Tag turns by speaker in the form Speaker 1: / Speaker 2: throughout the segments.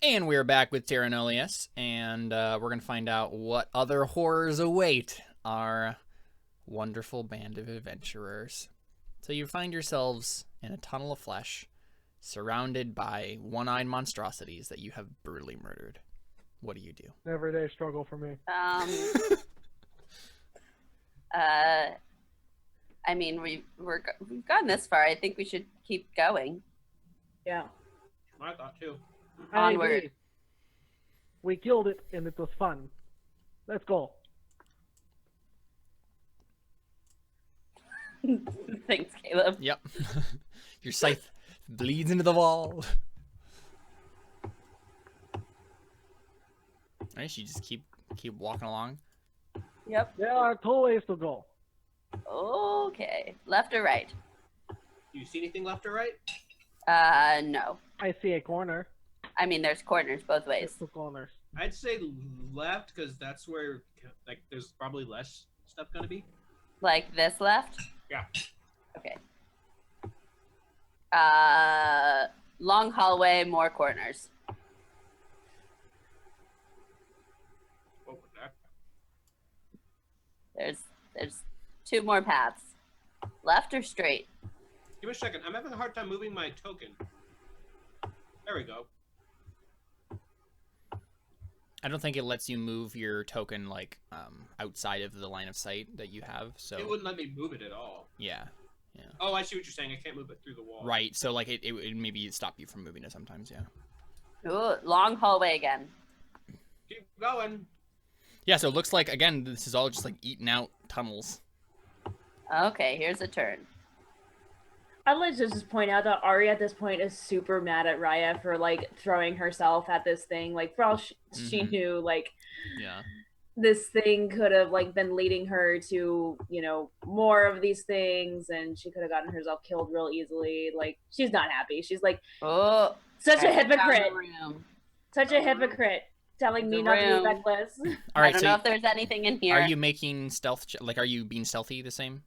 Speaker 1: And we're back with Terra Nullius, and we're going to find out what other horrors await our wonderful band of adventurers. So you find yourselves in a tunnel of flesh, surrounded by one-eyed monstrosities that you have brutally murdered. What do you do?
Speaker 2: Everyday struggle for me.
Speaker 3: I mean, we've gotten this far. I think we should keep going.
Speaker 4: Yeah.
Speaker 5: I thought too.
Speaker 3: Onward.
Speaker 2: We killed it, and it was fun. Let's go.
Speaker 3: Thanks, Caleb.
Speaker 1: Yep. Your scythe bleeds into the wall. Alright, you just keep walking along.
Speaker 3: Yep.
Speaker 2: There are 2 ways to go.
Speaker 3: Okay. Left or right?
Speaker 5: Do you see anything left or right?
Speaker 3: No.
Speaker 2: I see a corner.
Speaker 3: I mean, there's corners both ways.
Speaker 2: There's 2 corners.
Speaker 5: I'd say left because that's where like there's probably less stuff gonna be.
Speaker 3: Like this left?
Speaker 5: Yeah.
Speaker 3: Okay. Long hallway, more corners.
Speaker 5: What was that?
Speaker 3: There's 2 more paths. Left or straight?
Speaker 5: Give me a second. I'm having a hard time moving my token. There we go.
Speaker 1: I don't think it lets you move your token like outside of the line of sight that you have. So
Speaker 5: It wouldn't let me move it at all.
Speaker 1: yeah.
Speaker 5: Oh, I see what you're saying. I can't move it through the wall.
Speaker 1: Right. So like it would maybe stop you from moving it sometimes. Yeah.
Speaker 3: Ooh, long hallway again.
Speaker 5: Keep going.
Speaker 1: Yeah. So it looks like again this is all just like eaten out tunnels.
Speaker 3: Okay, here's a turn.
Speaker 4: I'd like to just point out that Ari at this point is super mad at Raya for like throwing herself at this thing. Like for all she knew, like
Speaker 1: Yeah.
Speaker 4: this thing could have like been leading her to, you know, more of these things, and she could have gotten herself killed real easily. Like she's not happy. She's like
Speaker 3: Oh,
Speaker 4: such a
Speaker 3: down
Speaker 4: hypocrite.
Speaker 3: the room.
Speaker 4: Such a hypocrite. Telling me
Speaker 3: The
Speaker 4: not to be
Speaker 3: room.
Speaker 4: reckless.
Speaker 1: All right.
Speaker 3: I don't
Speaker 1: So
Speaker 3: know if there's anything in here.
Speaker 1: are you making stealth? Like, are you being stealthy the same?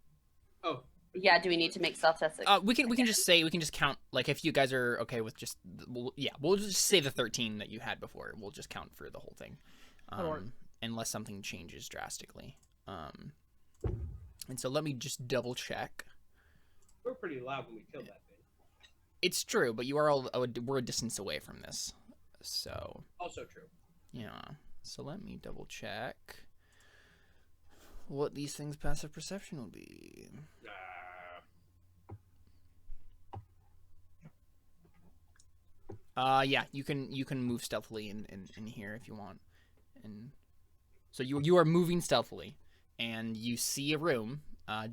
Speaker 5: Oh,
Speaker 3: Yeah, do we need to make self tests?
Speaker 1: We can just count. Like, if you guys are okay with just, we'll just say the 13 that you had before. We'll just count for the whole thing, unless something changes drastically. And so let me just double check.
Speaker 5: we're pretty loud when we killed that thing.
Speaker 1: It's true, but you are we're a distance away from this, so
Speaker 5: Also true.
Speaker 1: yeah. So let me double check what these things' passive perception will be. Yeah, you can move stealthily in here if you want, and so you are moving stealthily, and you see a room.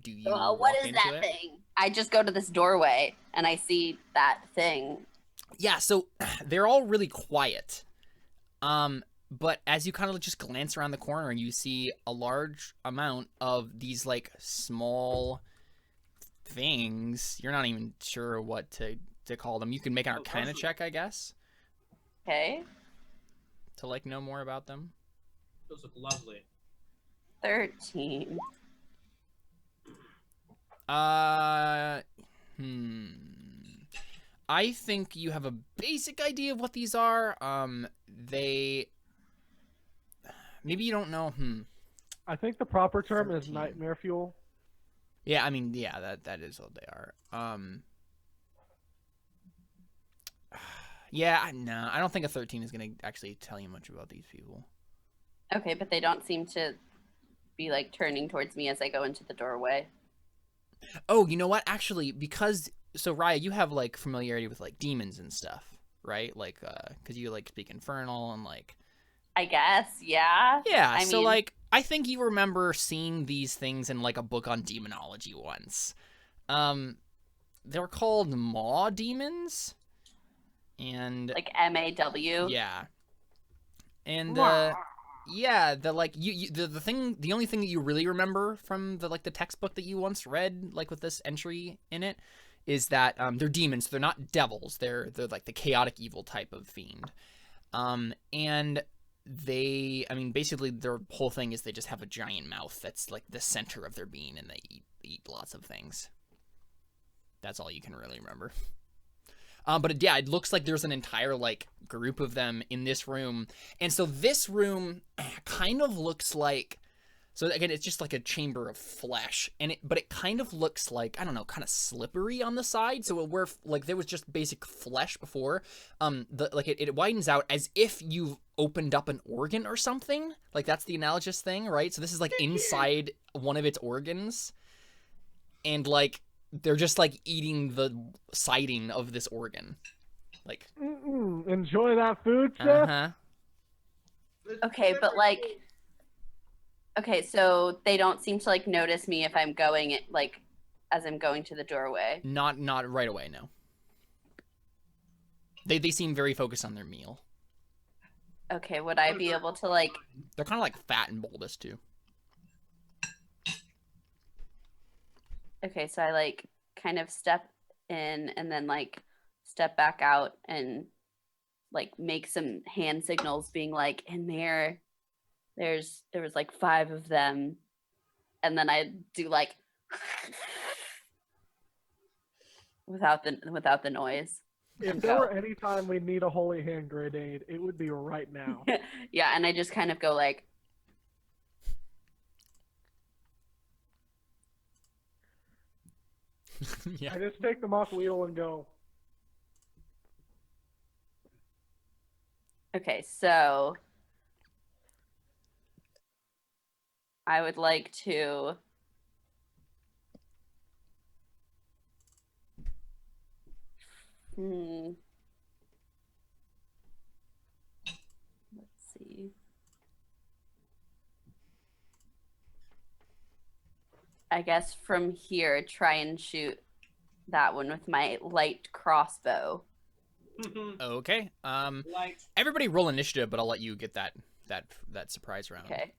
Speaker 1: Do you?
Speaker 3: Well,
Speaker 1: walk
Speaker 3: what is
Speaker 1: into
Speaker 3: that
Speaker 1: it?
Speaker 3: thing? I just go to this doorway and I see that thing.
Speaker 1: Yeah, so they're all really quiet. But as you kind of just glance around the corner and you see a large amount of these like small things, you're not even sure what to call them. You can make an Arcana check, I guess,
Speaker 3: Okay.
Speaker 1: to like know more about them.
Speaker 5: Those look lovely.
Speaker 3: 13.
Speaker 1: I think you have a basic idea of what these are. Maybe you don't know.
Speaker 2: I think the proper term is
Speaker 1: 13.
Speaker 2: nightmare fuel.
Speaker 1: Yeah, I mean, yeah, that is what they are. Yeah, no, I don't think a 13 is gonna actually tell you much about these people.
Speaker 3: Okay, but they don't seem to be like turning towards me as I go into the doorway.
Speaker 1: Oh, you know what? Actually, so Raya, you have like familiarity with like demons and stuff, right? Like, because you like speak Infernal and like.
Speaker 3: I guess, yeah.
Speaker 1: Yeah,
Speaker 3: I
Speaker 1: so
Speaker 3: mean-
Speaker 1: like, I think you remember seeing these things in like a book on demonology once. They were called Maw demons, and
Speaker 3: Like MAW.
Speaker 1: yeah, and yeah, the like the only thing that you really remember from the like the textbook that you once read, like with this entry in it, is that they're demons. They're not devils. They're like the chaotic evil type of fiend. And I mean, basically their whole thing is they just have a giant mouth that's like the center of their being, and they eat lots of things. That's all you can really remember. But yeah, it looks like there's an entire like group of them in this room, and so this room kind of looks like. So again, it's just like a chamber of flesh, but it kind of looks like, I don't know, kind of slippery on the side. So where like there was just basic flesh before, it widens out as if you've opened up an organ or something. Like that's the analogous thing, right? So this is like inside one of its organs, and like they're just like eating the siding of this organ, like.
Speaker 2: Enjoy that food, Chef.
Speaker 1: Uh-huh.
Speaker 3: Okay, but like, okay, so they don't seem to like notice me if I'm going like as I'm going to the doorway.
Speaker 1: Not right away, no. They seem very focused on their meal.
Speaker 3: Okay, would I be able to like?
Speaker 1: They're kind of like fat and bulbous too.
Speaker 3: Okay, so I like kind of step in and then like step back out and like make some hand signals, being like, in there was like 5 of them, and then I do like without the noise.
Speaker 2: If there were any time we need a holy hand grenade, it would be right now.
Speaker 3: Yeah, and I just kind of go like,
Speaker 1: Yeah.
Speaker 2: I just take the mock wheel and go.
Speaker 3: okay, so I would like to let's see. I guess from here, try and shoot that one with my light crossbow.
Speaker 1: Okay.
Speaker 5: Light.
Speaker 1: Everybody roll initiative, but I'll let you get that surprise round.
Speaker 3: Okay.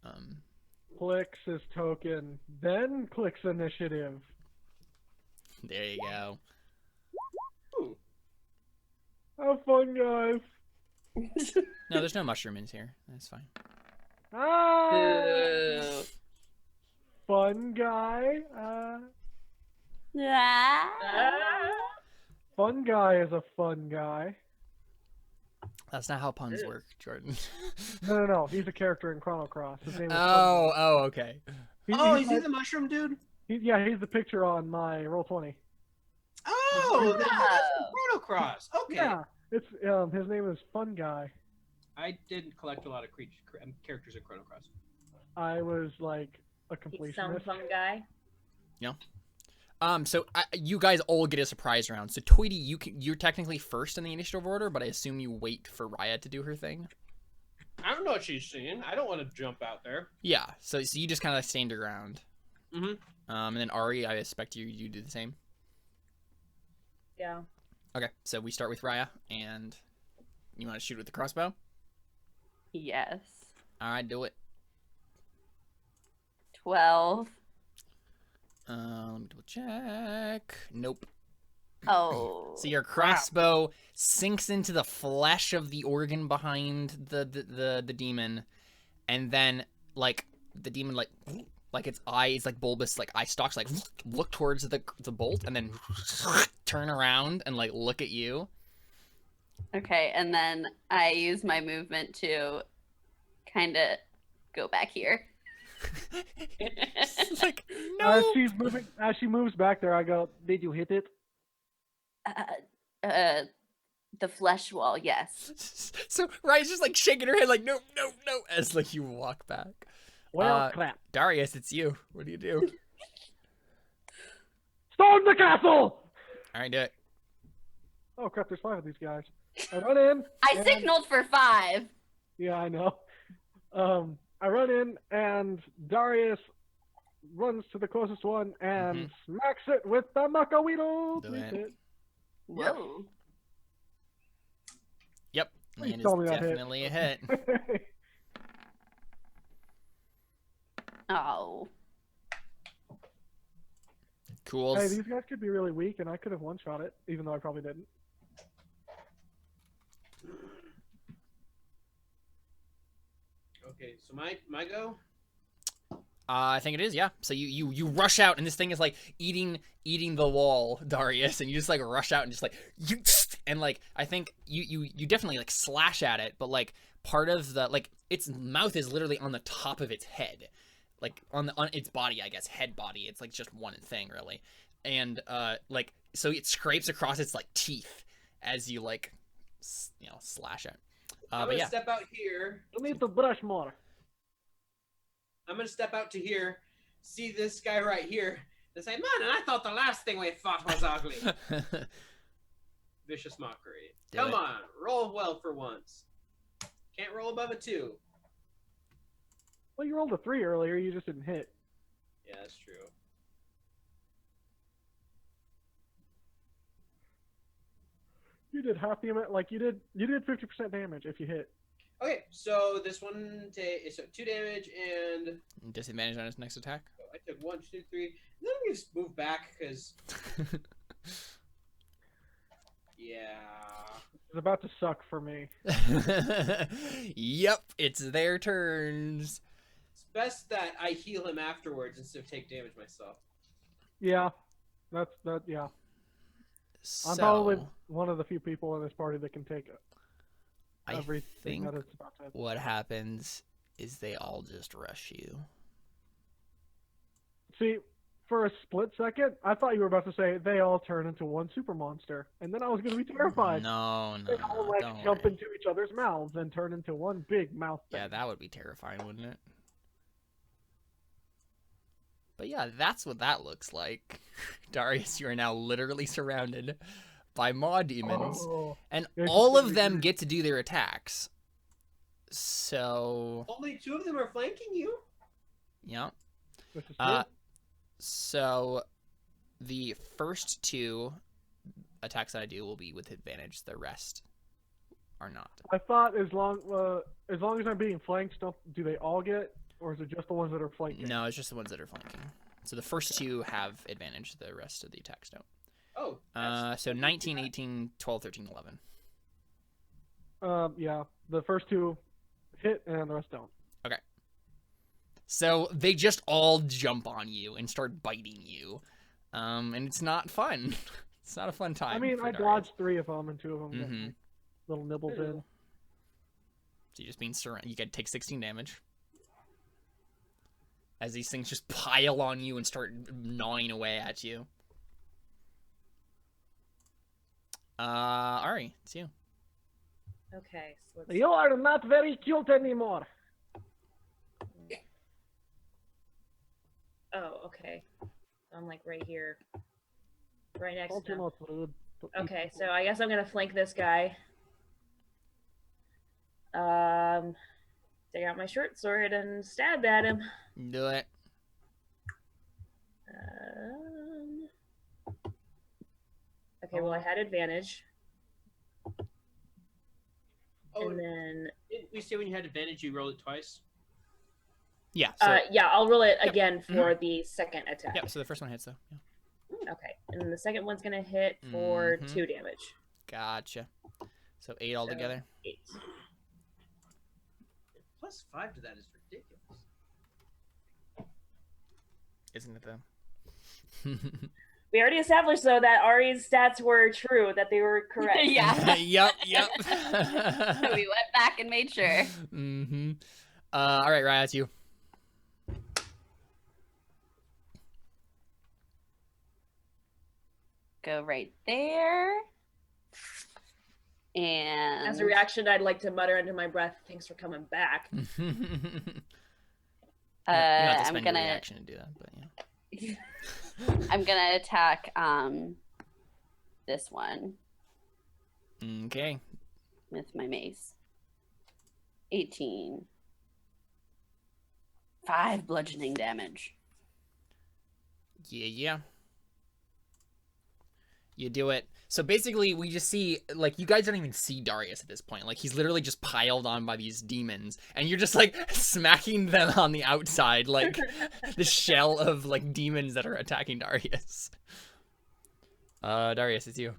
Speaker 2: Clicks his token, then clicks initiative.
Speaker 1: There you go.
Speaker 5: Ooh.
Speaker 2: Have fun, guys.
Speaker 1: No, there's no mushroom in here. That's fine.
Speaker 2: Ah!
Speaker 3: Boo.
Speaker 2: Fun guy. Fun guy is a fun guy.
Speaker 1: That's not how puns work, Jordan.
Speaker 2: No. He's a character in Chrono Cross. His name is
Speaker 1: Oh, okay.
Speaker 5: Is he the mushroom dude?
Speaker 2: He's the picture on my Roll20.
Speaker 5: Oh, that's Chrono Cross. Okay.
Speaker 2: Yeah, it's his name is Fun Guy.
Speaker 5: I didn't collect a lot of characters in Chrono Cross.
Speaker 2: I was like a
Speaker 4: He's some
Speaker 2: completionist.
Speaker 4: fun guy.
Speaker 1: So you guys all get a surprise round. So Tweety, you're technically first in the initiative order, but I assume you wait for Raya to do her thing.
Speaker 5: I don't know what she's seeing. I don't want to jump out there.
Speaker 1: Yeah. So you just kind of stand your ground.
Speaker 5: Mhm.
Speaker 1: And then Ari, I expect you do the same.
Speaker 4: Yeah.
Speaker 1: Okay. So we start with Raya, and you want to shoot with the crossbow?
Speaker 3: Yes.
Speaker 1: All right, do it.
Speaker 3: 12.
Speaker 1: Let me double check. Nope.
Speaker 3: Oh.
Speaker 1: So your crossbow sinks into the flesh of the organ behind the demon, and then like the demon like its eyes like bulbous like eye stalks like look towards the bolt and then turn around and like look at you.
Speaker 3: Okay, and then I use my movement to kind of go back here.
Speaker 1: It's like no.
Speaker 2: As she moves back there, I go, "Did you hit it?"
Speaker 3: The flesh wall, yes.
Speaker 1: So Raya's just like shaking her head like no as like you walk back.
Speaker 2: Well, crap.
Speaker 1: Darius, it's you. What do you do?
Speaker 2: Storm the castle!
Speaker 1: All right, do it.
Speaker 2: Oh crap! There's 5 of these guys. I run in.
Speaker 3: I signaled for 5.
Speaker 2: Yeah, I know. I run in, and Darius runs to the closest one and smacks it with the Macaweedle.
Speaker 1: Do it.
Speaker 3: Whoa.
Speaker 1: Yep.
Speaker 2: Please
Speaker 1: It is
Speaker 2: tell me that hit.
Speaker 1: definitely a hit.
Speaker 3: Oh.
Speaker 1: Cool.
Speaker 2: Hey, these guys could be really weak, and I could have one-shot it, even though I probably didn't.
Speaker 5: Okay, so my go.
Speaker 1: I think it is, yeah. So you rush out, and this thing is like eating the wall, Darius, and you just like rush out and just like and like I think you definitely like slash at it, but like part of the like its mouth is literally on the top of its head, like on its body, I guess, head body. It's like just one thing really, and like so it scrapes across its like teeth as you like slash it.
Speaker 5: I'm
Speaker 1: But
Speaker 5: gonna
Speaker 1: yeah,
Speaker 5: step out here.
Speaker 2: You need to brush more.
Speaker 5: I'm gonna step out to here, see this guy right here, and say, "Man, I thought the last thing we fought was ugly." Vicious mockery. Come on, roll well for once. Can't roll above a 2.
Speaker 2: Well, you rolled a 3 earlier. You just didn't hit.
Speaker 5: Yeah, that's true.
Speaker 2: You did half the amount. Like you did 50% damage if you hit.
Speaker 5: Okay, so this one so 2 damage and
Speaker 1: disadvantage on its next attack.
Speaker 5: I took 1, 2, 3. And then we just move back because yeah.
Speaker 2: It's about to suck for me.
Speaker 1: Yep, it's their turns.
Speaker 5: It's best that I heal him afterwards instead of take damage myself.
Speaker 2: Yeah, yeah. I'm probably one of the few people in this party that can take everything that it's about to happen.
Speaker 1: What happens is they all just rush you.
Speaker 2: See, for a split second, I thought you were about to say they all turn into one super monster, and then I was going to be terrified.
Speaker 1: No,
Speaker 2: They all like jump into each other's mouths and turn into one big mouth thing.
Speaker 1: Yeah, that would be terrifying, wouldn't it? But yeah, that's what that looks like. Darius, you are now literally surrounded by maw demons, and all of them get to do their attacks. So
Speaker 5: only 2 of them are flanking you?
Speaker 1: Yeah.
Speaker 2: Which is good.
Speaker 1: So the first 2 attacks that I do will be with advantage. The rest are not.
Speaker 2: I thought as long as I'm being flanked, do they all get, or is it just the ones that are flanking?
Speaker 1: No, it's just the ones that are flanking. So the first 2 have advantage. The rest of the attacks don't.
Speaker 5: Oh.
Speaker 1: So 19, 18, 12, 13, 11.
Speaker 2: Yeah. The first 2 hit, and the rest don't.
Speaker 1: Okay. So they just all jump on you and start biting you. And it's not fun. It's not a fun time.
Speaker 2: I mean, I dodged 3 of them, and 2 of them got like, little nibbles in.
Speaker 1: So you're just being surrounded. You could take 16 damage. As these things just pile on you and start gnawing away at you. Ari, it's you.
Speaker 4: Okay, so
Speaker 2: You are not very cute anymore.
Speaker 4: Oh, okay. I'm like right here. Right next to him.
Speaker 2: Not rude.
Speaker 4: Okay, so I guess I'm gonna flank this guy. Take out my short sword and stab at him.
Speaker 1: Do it.
Speaker 4: Okay, well I had advantage.
Speaker 5: Oh,
Speaker 4: And then
Speaker 5: didn't we say when you had advantage you roll it twice?
Speaker 1: Yeah. So,
Speaker 4: yeah, I'll roll it again for the second attack.
Speaker 1: yeah, so the first one hits, though. Yeah.
Speaker 4: Okay, and the second one's gonna hit for 2 damage.
Speaker 1: Gotcha. So 8 altogether.
Speaker 4: 8.
Speaker 5: Plus 5 to that is ridiculous.
Speaker 1: Isn't it, though?
Speaker 4: We already established, though, that Ari's stats were true, that they were correct.
Speaker 3: Yeah.
Speaker 1: Yep.
Speaker 3: We went back and made sure.
Speaker 1: Mm-hmm. All right, Ryan, that's you.
Speaker 3: Go right there. And
Speaker 4: As a reaction, I'd like to mutter under my breath, "Thanks for coming back."
Speaker 1: You don't have to
Speaker 3: I'm
Speaker 1: spend
Speaker 3: gonna
Speaker 1: your reaction to do that, but yeah.
Speaker 3: I'm gonna attack this one
Speaker 1: Okay.
Speaker 3: with my mace. 18. 5 bludgeoning damage.
Speaker 1: Yeah. You do it. So basically, we just see, like, you guys don't even see Darius at this point. Like, he's literally just piled on by these demons, and you're just, like, smacking them on the outside, like, the shell of, like, demons that are attacking Darius. Darius, it's you.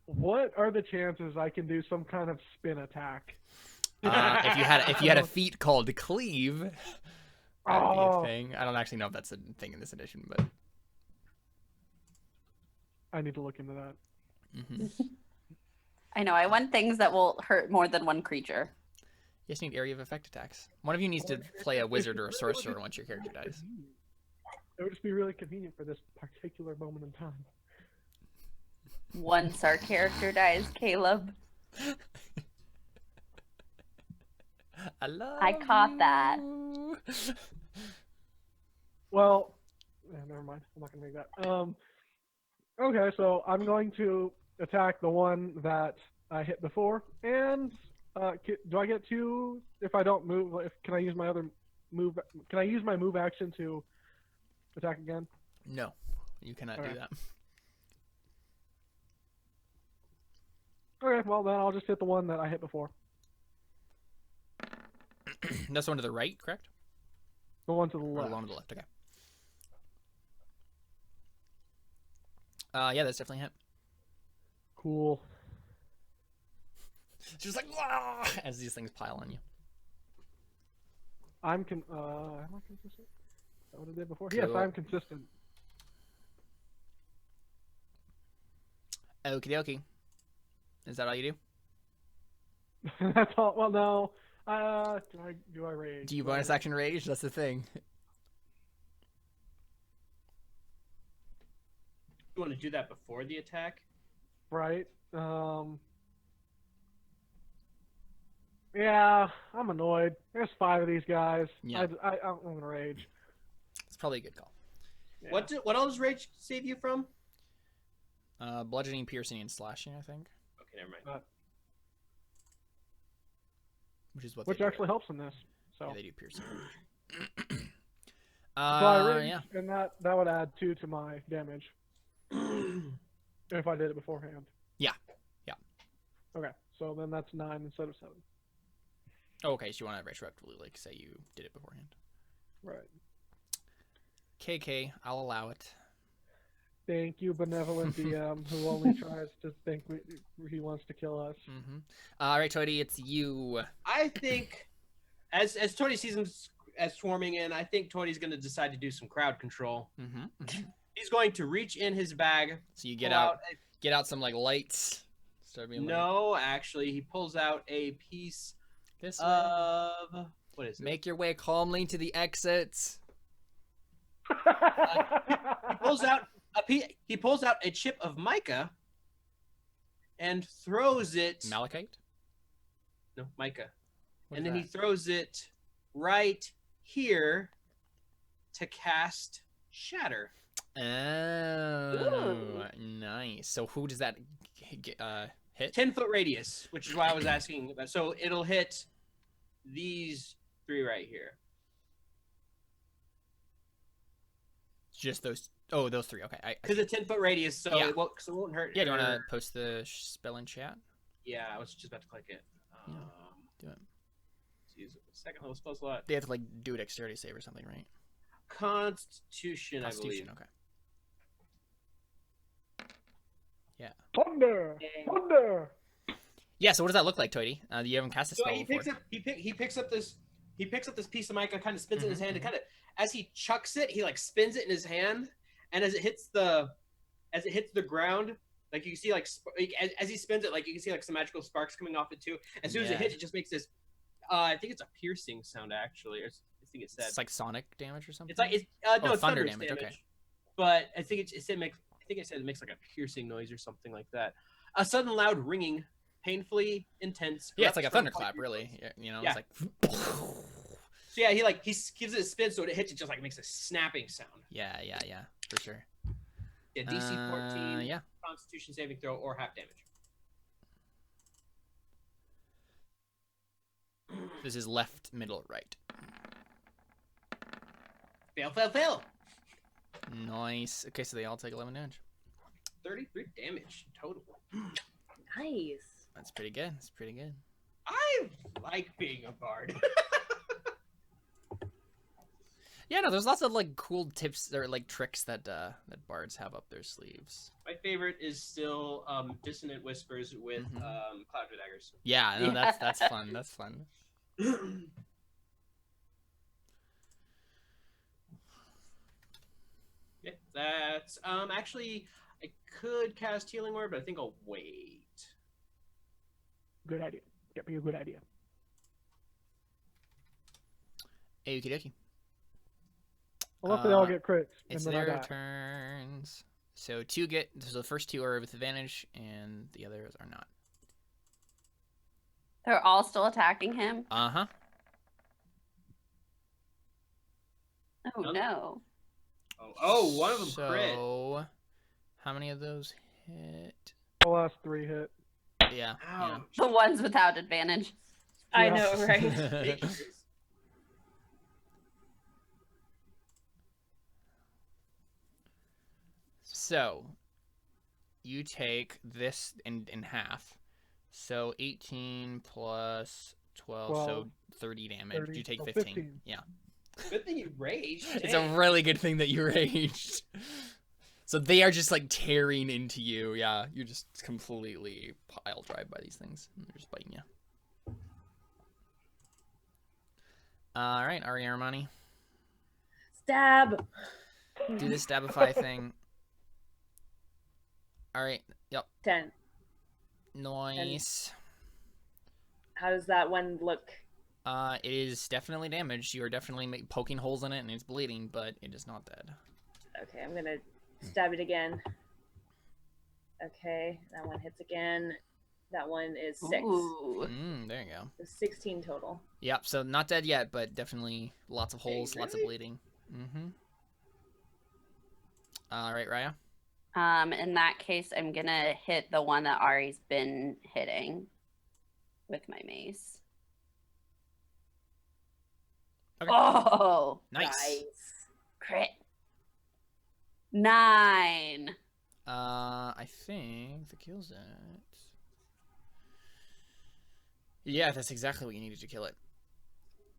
Speaker 2: What are the chances I can do some kind of spin attack?
Speaker 1: If you had a feat called Cleave, that'd be a thing. I don't actually know if that's a thing in this edition, but...
Speaker 2: I need to look into that.
Speaker 3: I know. I want things that will hurt more than one creature.
Speaker 1: You just need area of effect attacks. One of you needs to play a wizard or a sorcerer once your character dies.
Speaker 2: It would just be really convenient for this particular moment in time.
Speaker 3: Once our character dies, Caleb. I caught that.
Speaker 2: Well, never mind. I'm not gonna make that. Okay, so I'm going to attack the one that I hit before, and do I get 2 if I don't move? Can I use my other move? Can I use my move action to attack again?
Speaker 1: No, you cannot do that.
Speaker 2: Okay, well then I'll just hit the one that I hit before.
Speaker 1: That's the one to the right, correct?
Speaker 2: The one to the
Speaker 1: Or
Speaker 2: left.
Speaker 1: the one to the left, okay. Yeah, that's definitely a hit.
Speaker 2: Cool.
Speaker 1: It's just like, "Wah!" as these things pile on you.
Speaker 2: Am I consistent? Is that what I did before? Yes,
Speaker 1: Cool.
Speaker 2: I'm consistent.
Speaker 1: Okie dokie. Is that all you do?
Speaker 2: That's all. Well, no. Do I rage?
Speaker 1: Do you bonus action rage? That's the thing.
Speaker 5: You want to do that before the attack?
Speaker 2: Right. Yeah, I'm annoyed. There's 5 of these guys.
Speaker 1: Yeah.
Speaker 2: I'm gonna rage.
Speaker 1: It's probably a good call.
Speaker 2: Yeah.
Speaker 5: What all does rage save you from?
Speaker 1: Bludgeoning, piercing, and slashing, I think.
Speaker 5: Okay, never mind.
Speaker 1: Which is what
Speaker 2: Which
Speaker 1: they do.
Speaker 2: actually helps in this. So.
Speaker 1: Yeah, they do piercing.
Speaker 2: So I rage,
Speaker 1: yeah.
Speaker 2: and that would add 2 to my damage if I did it beforehand.
Speaker 1: Yeah. Yeah.
Speaker 2: Okay, so then that's 9 instead of 7.
Speaker 1: Oh, okay, so you want to retroactively, like, say you did it beforehand.
Speaker 2: Right.
Speaker 1: KK, I'll allow it.
Speaker 2: Thank you, benevolent DM, who only tries to think he wants to kill us.
Speaker 1: Mm-hmm. All right, Toady, it's you.
Speaker 5: I think, as Tony sees him as swarming in, I think Tony's going to decide to do some crowd control.
Speaker 1: Mm-hmm.
Speaker 5: He's going to reach in his bag.
Speaker 1: So you get out some like lights. Start being
Speaker 5: No, actually, he pulls out a piece
Speaker 1: this way.
Speaker 5: of what is it?
Speaker 1: Make your way calmly to the exits.
Speaker 5: He pulls out a chip of mica and throws it.
Speaker 1: Malachite?
Speaker 5: No, mica.
Speaker 1: What
Speaker 5: And
Speaker 1: is
Speaker 5: then he
Speaker 1: that?
Speaker 5: throws it right here to cast Shatter.
Speaker 1: Oh, nice. So who does that hit?
Speaker 5: 10-foot radius, which is why I was asking about. So it'll hit these 3 right here.
Speaker 1: Just those. Oh, those 3. Okay.
Speaker 5: Because a 10-foot radius, so
Speaker 1: Yeah.
Speaker 5: it won't hurt.
Speaker 1: Yeah, do you want to
Speaker 5: her.
Speaker 1: post the spell in chat?
Speaker 5: Yeah, I was just about to click it.
Speaker 1: Yeah. Do it.
Speaker 5: Let's use a second level spell slot.
Speaker 1: They have to like do a dexterity save or something, right?
Speaker 5: Constitution, I
Speaker 1: Constitution.
Speaker 5: believe.
Speaker 1: Okay. Yeah.
Speaker 2: Thunder! Thunder!
Speaker 1: Yeah. So what does that look like, Toady? You haven't cast a
Speaker 5: So
Speaker 1: spell
Speaker 5: he
Speaker 1: before.
Speaker 5: picks up this piece of mica, kind of spins it in his hand, and
Speaker 1: Mhm.
Speaker 5: kind of as he chucks it, he like spins it in his hand, and as it hits the ground, like you can see like as he spins it, like you can see like some magical sparks coming off it too. As soon as it
Speaker 1: Yeah.
Speaker 5: hits, it just makes this. I think it's a piercing sound actually. Or I think it said
Speaker 1: It's like sonic damage or something.
Speaker 5: it's like it's no, it's
Speaker 1: thunder
Speaker 5: thunderous
Speaker 1: damage, okay.
Speaker 5: But I think it said it makes like a piercing noise or something like that. A sudden loud ringing, painfully intense.
Speaker 1: Yeah, it's like a
Speaker 5: erupts from
Speaker 1: thunderclap,
Speaker 5: your
Speaker 1: really.
Speaker 5: bones.
Speaker 1: Yeah, you know,
Speaker 5: Yeah.
Speaker 1: it's like.
Speaker 5: So yeah, he gives it a spin, so when it hits, it just like makes a snapping sound.
Speaker 1: Yeah, for sure.
Speaker 5: Yeah, DC 14,
Speaker 1: Yeah.
Speaker 5: Constitution saving throw, or half damage.
Speaker 1: This is left, middle, right.
Speaker 5: Fail, fail, fail.
Speaker 1: Nice. Okay, so they all take 11 damage.
Speaker 5: 33 damage total.
Speaker 4: Nice.
Speaker 1: That's pretty good. That's pretty good.
Speaker 5: I like being a bard.
Speaker 1: Yeah, no, there's lots of like cool tips or like tricks that that bards have up their sleeves.
Speaker 5: My favorite is still Dissonant Whispers with
Speaker 1: Mhm.
Speaker 5: Cloud Daggers.
Speaker 1: Yeah, no, that's fun. That's fun.
Speaker 5: Yeah, that's actually I could cast Healing Word, but I think I'll wait.
Speaker 2: Good idea. Get me a good idea.
Speaker 1: Okie dokie.
Speaker 2: Unless they all get crits, and
Speaker 1: It's
Speaker 2: then I
Speaker 1: their
Speaker 2: die.
Speaker 1: turns. So the first two are with advantage, and the others are not.
Speaker 3: They're all still attacking him.
Speaker 1: Uh-huh.
Speaker 3: Oh no.
Speaker 5: Oh, one of them crit.
Speaker 1: So, how many of those hit?
Speaker 2: The last 3 hit.
Speaker 1: Yeah.
Speaker 5: Ouch.
Speaker 3: The ones without advantage.
Speaker 4: I
Speaker 2: Yeah.
Speaker 4: know, right?
Speaker 5: Bitches.
Speaker 1: So, you take this in half. So 18 plus 12, so
Speaker 2: 12,
Speaker 1: 30 damage.
Speaker 2: 30,
Speaker 1: You take
Speaker 2: so
Speaker 1: 15.
Speaker 2: 15.
Speaker 1: Yeah.
Speaker 5: Good thing you raged.
Speaker 1: It's a really good thing that you raged. So they are just like tearing into you. Yeah, you're just completely pile drive by these things. They're just biting you. All right, Ari Armani.
Speaker 4: Stab.
Speaker 1: Do this stabify thing. All right. Yep.
Speaker 4: 10.
Speaker 1: Nice.
Speaker 4: How does that one look?
Speaker 1: It is definitely damaged. You are definitely poking holes in it, and it's bleeding, but it is not dead.
Speaker 4: Okay, I'm gonna stab it again. Okay, that one hits again. That one is 6.
Speaker 3: Ooh.
Speaker 1: There you go.
Speaker 4: So 16 total.
Speaker 1: Yep. So not dead yet, but definitely lots of holes, lots of
Speaker 5: really?
Speaker 1: bleeding. All right, Raya.
Speaker 3: In that case, I'm gonna hit the one that Ari's been hitting with my mace.
Speaker 1: Okay.
Speaker 3: Oh,
Speaker 1: Nice.
Speaker 3: crit. 9.
Speaker 1: I think that kills it. Yeah, that's exactly what you needed to kill it.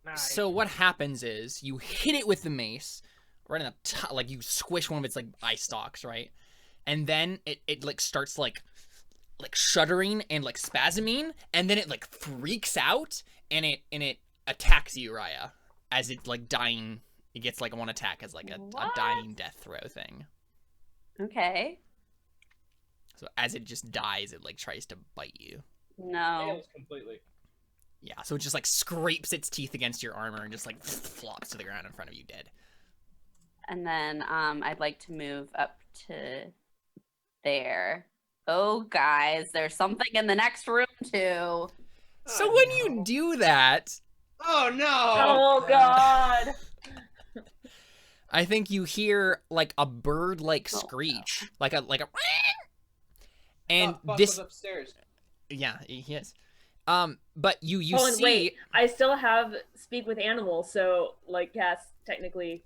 Speaker 2: Nice.
Speaker 1: So what happens is you hit it with the mace right in the top, like you squish one of its like eye stalks, right? And then it like starts like shuddering and like spasming, and then it like freaks out and it attacks you, Raya, as it like dying. It gets like one attack as like a
Speaker 3: What?
Speaker 1: dying death throw thing.
Speaker 3: Okay.
Speaker 1: So as it just dies, it like tries to bite you.
Speaker 3: No.
Speaker 5: Fails completely.
Speaker 1: Yeah, so it just like scrapes its teeth against your armor and just like flops to the ground in front of you dead.
Speaker 3: And then I'd like to move up to there. Oh, guys, there's something in the next room too.
Speaker 1: So when you do that,
Speaker 5: Oh no!
Speaker 4: Oh god!
Speaker 1: I think you hear like a bird like
Speaker 3: Oh,
Speaker 1: screech, like a and
Speaker 5: Buck
Speaker 1: this
Speaker 5: was upstairs.
Speaker 1: yeah, he is. But you
Speaker 4: Hold on,
Speaker 1: see
Speaker 4: wait. I still have speak with animals, so like yes, technically.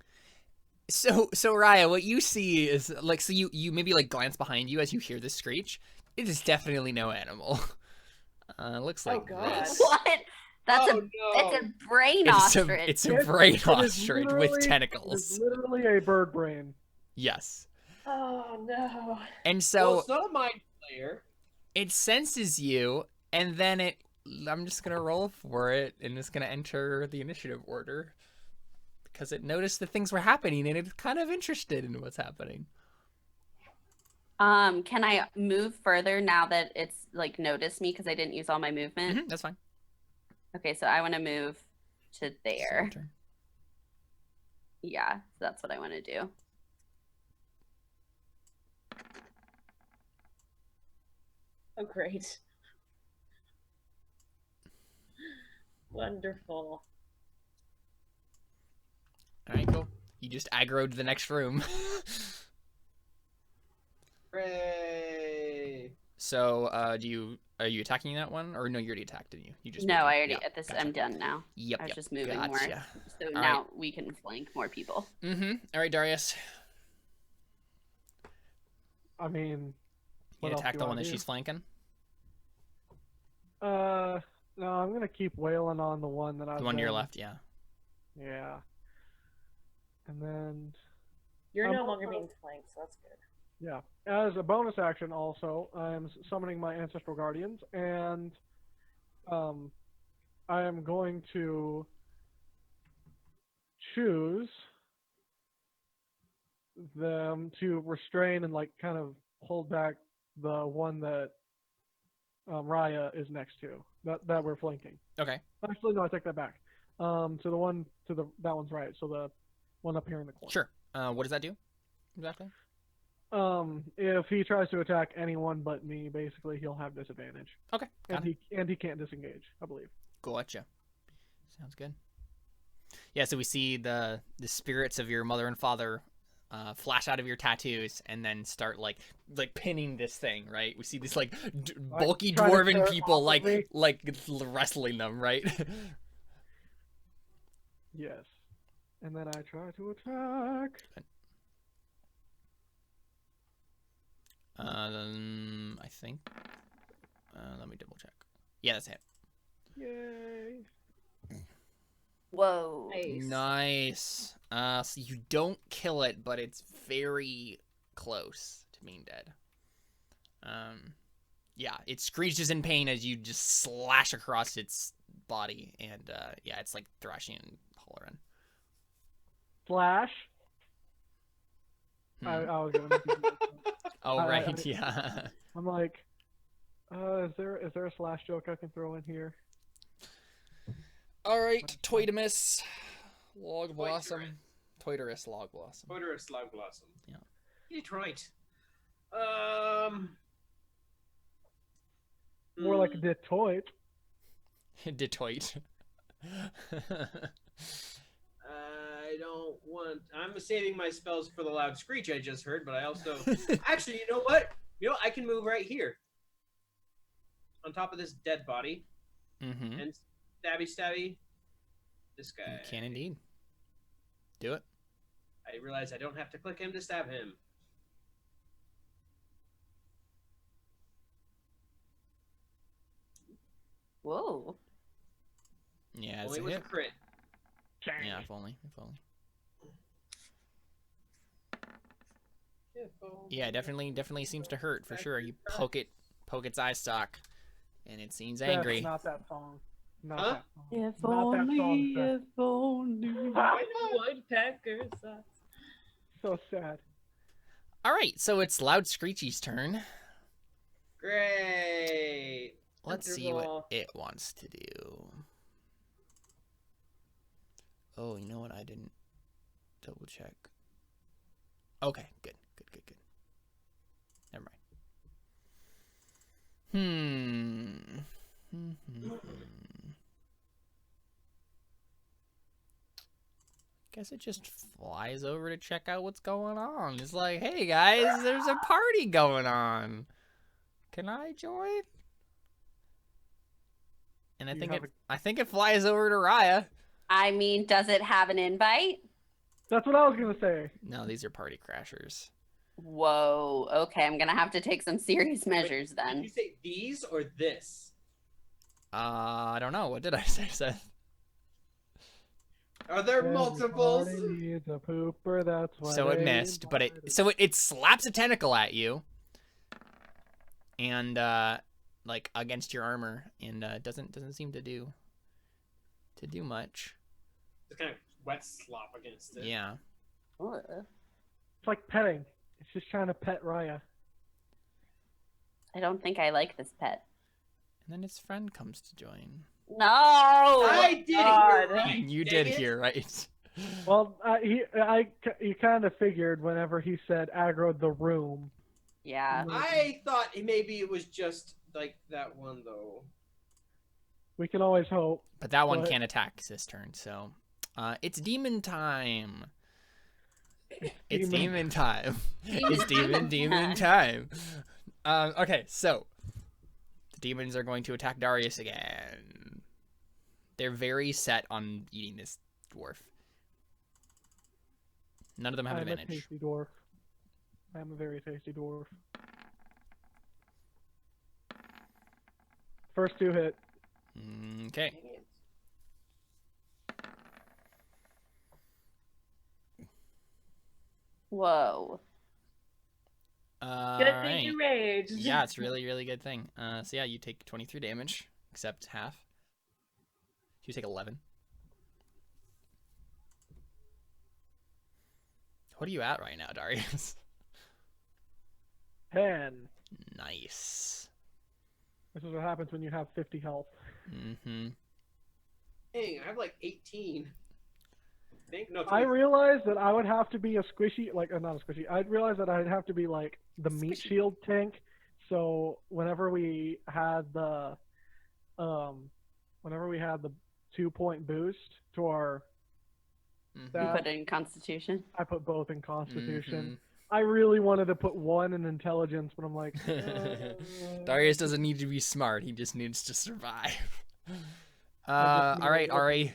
Speaker 1: so Raya, what you see is like so you maybe like glance behind you as you hear this screech. It is definitely no animal. It looks like
Speaker 4: Oh, God.
Speaker 1: this.
Speaker 3: What? That's
Speaker 5: Oh,
Speaker 3: a
Speaker 5: no.
Speaker 3: it's a brain
Speaker 1: It's
Speaker 3: ostrich.
Speaker 1: it's a brain
Speaker 2: It is
Speaker 1: ostrich with
Speaker 2: literally- It is
Speaker 1: tentacles.
Speaker 2: literally a bird brain.
Speaker 1: Yes.
Speaker 4: Oh no.
Speaker 1: And
Speaker 5: Well,
Speaker 1: so
Speaker 5: it's not a mind player.
Speaker 1: it senses you, and then I'm just gonna roll for it, and it's gonna enter the initiative order because it noticed that things were happening, and it's kind of interested in what's happening.
Speaker 3: Can I move further now that it's like noticed me because I didn't use all my movement?
Speaker 1: That's fine.
Speaker 3: Okay, so I want to move to
Speaker 1: It's your
Speaker 3: there.
Speaker 1: turn.
Speaker 3: Yeah, so that's what I want to do.
Speaker 4: Oh great. Wonderful.
Speaker 1: All right, cool. You just aggroed the next room.
Speaker 5: Hooray!
Speaker 1: So, are you attacking that one, or no? You already attacked, didn't you? You just
Speaker 3: No,
Speaker 1: moved.
Speaker 3: I already
Speaker 1: Yeah,
Speaker 3: at this.
Speaker 1: gotcha.
Speaker 3: I'm done now.
Speaker 1: Yep,
Speaker 3: I was
Speaker 1: yep,
Speaker 3: just moving more,
Speaker 1: gotcha.
Speaker 3: so
Speaker 1: All
Speaker 3: now we can flank more people.
Speaker 1: All right, Darius.
Speaker 2: I mean,
Speaker 1: You
Speaker 2: what else
Speaker 1: attack
Speaker 2: do
Speaker 1: the
Speaker 2: I
Speaker 1: one that
Speaker 2: do?
Speaker 1: she's flanking.
Speaker 2: No, I'm gonna keep wailing on the one that I've
Speaker 1: The one to your
Speaker 2: been-
Speaker 1: left, yeah.
Speaker 2: Yeah. And then,
Speaker 4: You're no
Speaker 2: also-
Speaker 4: longer being flanked, so that's good.
Speaker 2: yeah, as a bonus action, also, I'm summoning my ancestral guardians, and I am going to choose them to restrain and like kind of hold back the one that Raya is next to. That we're flanking.
Speaker 1: Okay.
Speaker 2: Actually, no, I take that back. To the one that one's right. So the one up here in the corner.
Speaker 1: Sure. What does that do exactly?
Speaker 2: If he tries to attack anyone but me, basically he'll have disadvantage,
Speaker 1: Okay. Got
Speaker 2: and
Speaker 1: it.
Speaker 2: he can't disengage, I believe.
Speaker 1: Gotcha. Sounds good. Yeah, so we see the spirits of your mother and father flash out of your tattoos and then start like pinning this thing, right? We see these like bulky
Speaker 2: try to tear
Speaker 1: dwarven
Speaker 2: it
Speaker 1: people
Speaker 2: off of me.
Speaker 1: like wrestling them, right?
Speaker 2: Yes. And then I try to attack.
Speaker 1: I think. Let me double check. Yeah, that's it.
Speaker 2: Yay.
Speaker 3: Whoa.
Speaker 4: Nice.
Speaker 1: Nice. So you don't kill it, but it's very close to being dead. Yeah, it screeches in pain as you just slash across its body, and yeah, it's like thrashing and hollering.
Speaker 2: Flash.
Speaker 1: Hmm.
Speaker 2: I was gonna make you do that.
Speaker 1: Oh
Speaker 2: I-
Speaker 1: right, yeah.
Speaker 2: I'm like, is there a slash joke I can throw in here?
Speaker 1: All right, Toidamus, Log
Speaker 5: Toiterus.
Speaker 1: Blossom, Toiderus, Log Blossom.
Speaker 5: Odorous Log Blossom.
Speaker 1: Yeah.
Speaker 5: It's right.
Speaker 2: More like a Detroit.
Speaker 1: Detroit.
Speaker 5: I don't want. I'm saving my spells for the loud screech I just heard, but I also actually, you know what? I can move right here, on top of this dead body,
Speaker 1: Mm-hmm.
Speaker 5: and stabby this guy.
Speaker 1: You can indeed. Do it.
Speaker 5: I realize I don't have to click him to stab him.
Speaker 3: Whoa.
Speaker 1: Yeah, it's
Speaker 5: Only
Speaker 1: a
Speaker 5: with a
Speaker 1: hit.
Speaker 5: crit.
Speaker 1: Yeah, if only. Yeah, definitely seems to hurt for sure. You poke its eye stalk, and it seems angry.
Speaker 2: That's not that song. Not
Speaker 5: Huh?
Speaker 2: that song.
Speaker 3: If
Speaker 2: Not that song,
Speaker 3: only,
Speaker 2: Seth.
Speaker 3: if only.
Speaker 4: Woodpecker socks.
Speaker 2: So sad.
Speaker 1: All right, so it's Loud Screechy's turn.
Speaker 5: Great.
Speaker 1: Let's see what
Speaker 4: Wonderful.
Speaker 1: it wants to do. Oh, you know what? I didn't double check. Okay, good. Never mind. Guess it just flies over to check out what's going on. It's like, hey guys, there's a party going on. Can I join? And I think it flies over to Raya.
Speaker 3: I mean, does it have an invite?
Speaker 2: That's what I was gonna say.
Speaker 1: No, these are party crashers.
Speaker 3: Whoa. Okay, I'm gonna have to take some serious measures
Speaker 5: Did
Speaker 3: then.
Speaker 5: you say these or this?
Speaker 1: I don't know. What did I say, Seth?
Speaker 5: Are there multiples?
Speaker 2: Everybody needs a pooper, that's why
Speaker 1: So it
Speaker 2: they
Speaker 1: missed, but
Speaker 2: invited.
Speaker 1: it slaps a tentacle at you, and like against your armor, and doesn't seem to do much.
Speaker 5: Just kind of wet slop against it.
Speaker 1: Yeah.
Speaker 3: Ugh.
Speaker 2: It's like petting. It's just trying to pet Raya.
Speaker 3: I don't think I like this pet.
Speaker 1: And then his friend comes to join.
Speaker 3: No.
Speaker 5: I did
Speaker 4: God.
Speaker 5: hear right.
Speaker 1: You
Speaker 5: dang
Speaker 1: did
Speaker 5: it.
Speaker 1: hear, right?
Speaker 2: Well, he kind of figured whenever he said aggroed the room.
Speaker 3: Yeah.
Speaker 5: I thought maybe it was just like that one though.
Speaker 2: We can always hope.
Speaker 1: But that one
Speaker 2: What?
Speaker 1: can't attack this turn, so it's demon time. It's demon time. It's demon time. Okay, so the demons are going to attack Darius again. They're very set on eating this dwarf. None of them have
Speaker 2: I'm a
Speaker 1: advantage.
Speaker 2: tasty dwarf. I'm a very tasty dwarf. First two hit.
Speaker 1: Okay.
Speaker 3: Whoa.
Speaker 4: Good thing you raged.
Speaker 1: Yeah, it's really good thing. So yeah, you take 23 damage, except half. You take 11. What are you at right now, Darius?
Speaker 2: 10.
Speaker 1: Nice.
Speaker 2: This is what happens when you have 50 health.
Speaker 1: Mm-hmm.
Speaker 5: Dang, I have like 18. Think no.
Speaker 2: I realized that I would have to be a squishy, like not a squishy. I realized that I'd have to be like the meat
Speaker 1: Squishy.
Speaker 2: shield tank. So whenever we had the 2-point boost to our
Speaker 3: You
Speaker 1: Mm-hmm.
Speaker 3: put it in Constitution.
Speaker 2: I put both in Constitution.
Speaker 1: Mhm.
Speaker 2: I really wanted to put 1 in Intelligence, but I'm like,
Speaker 1: Darius doesn't need to be smart. He just needs to survive.
Speaker 2: just
Speaker 1: All right,
Speaker 2: need a-
Speaker 1: Ari.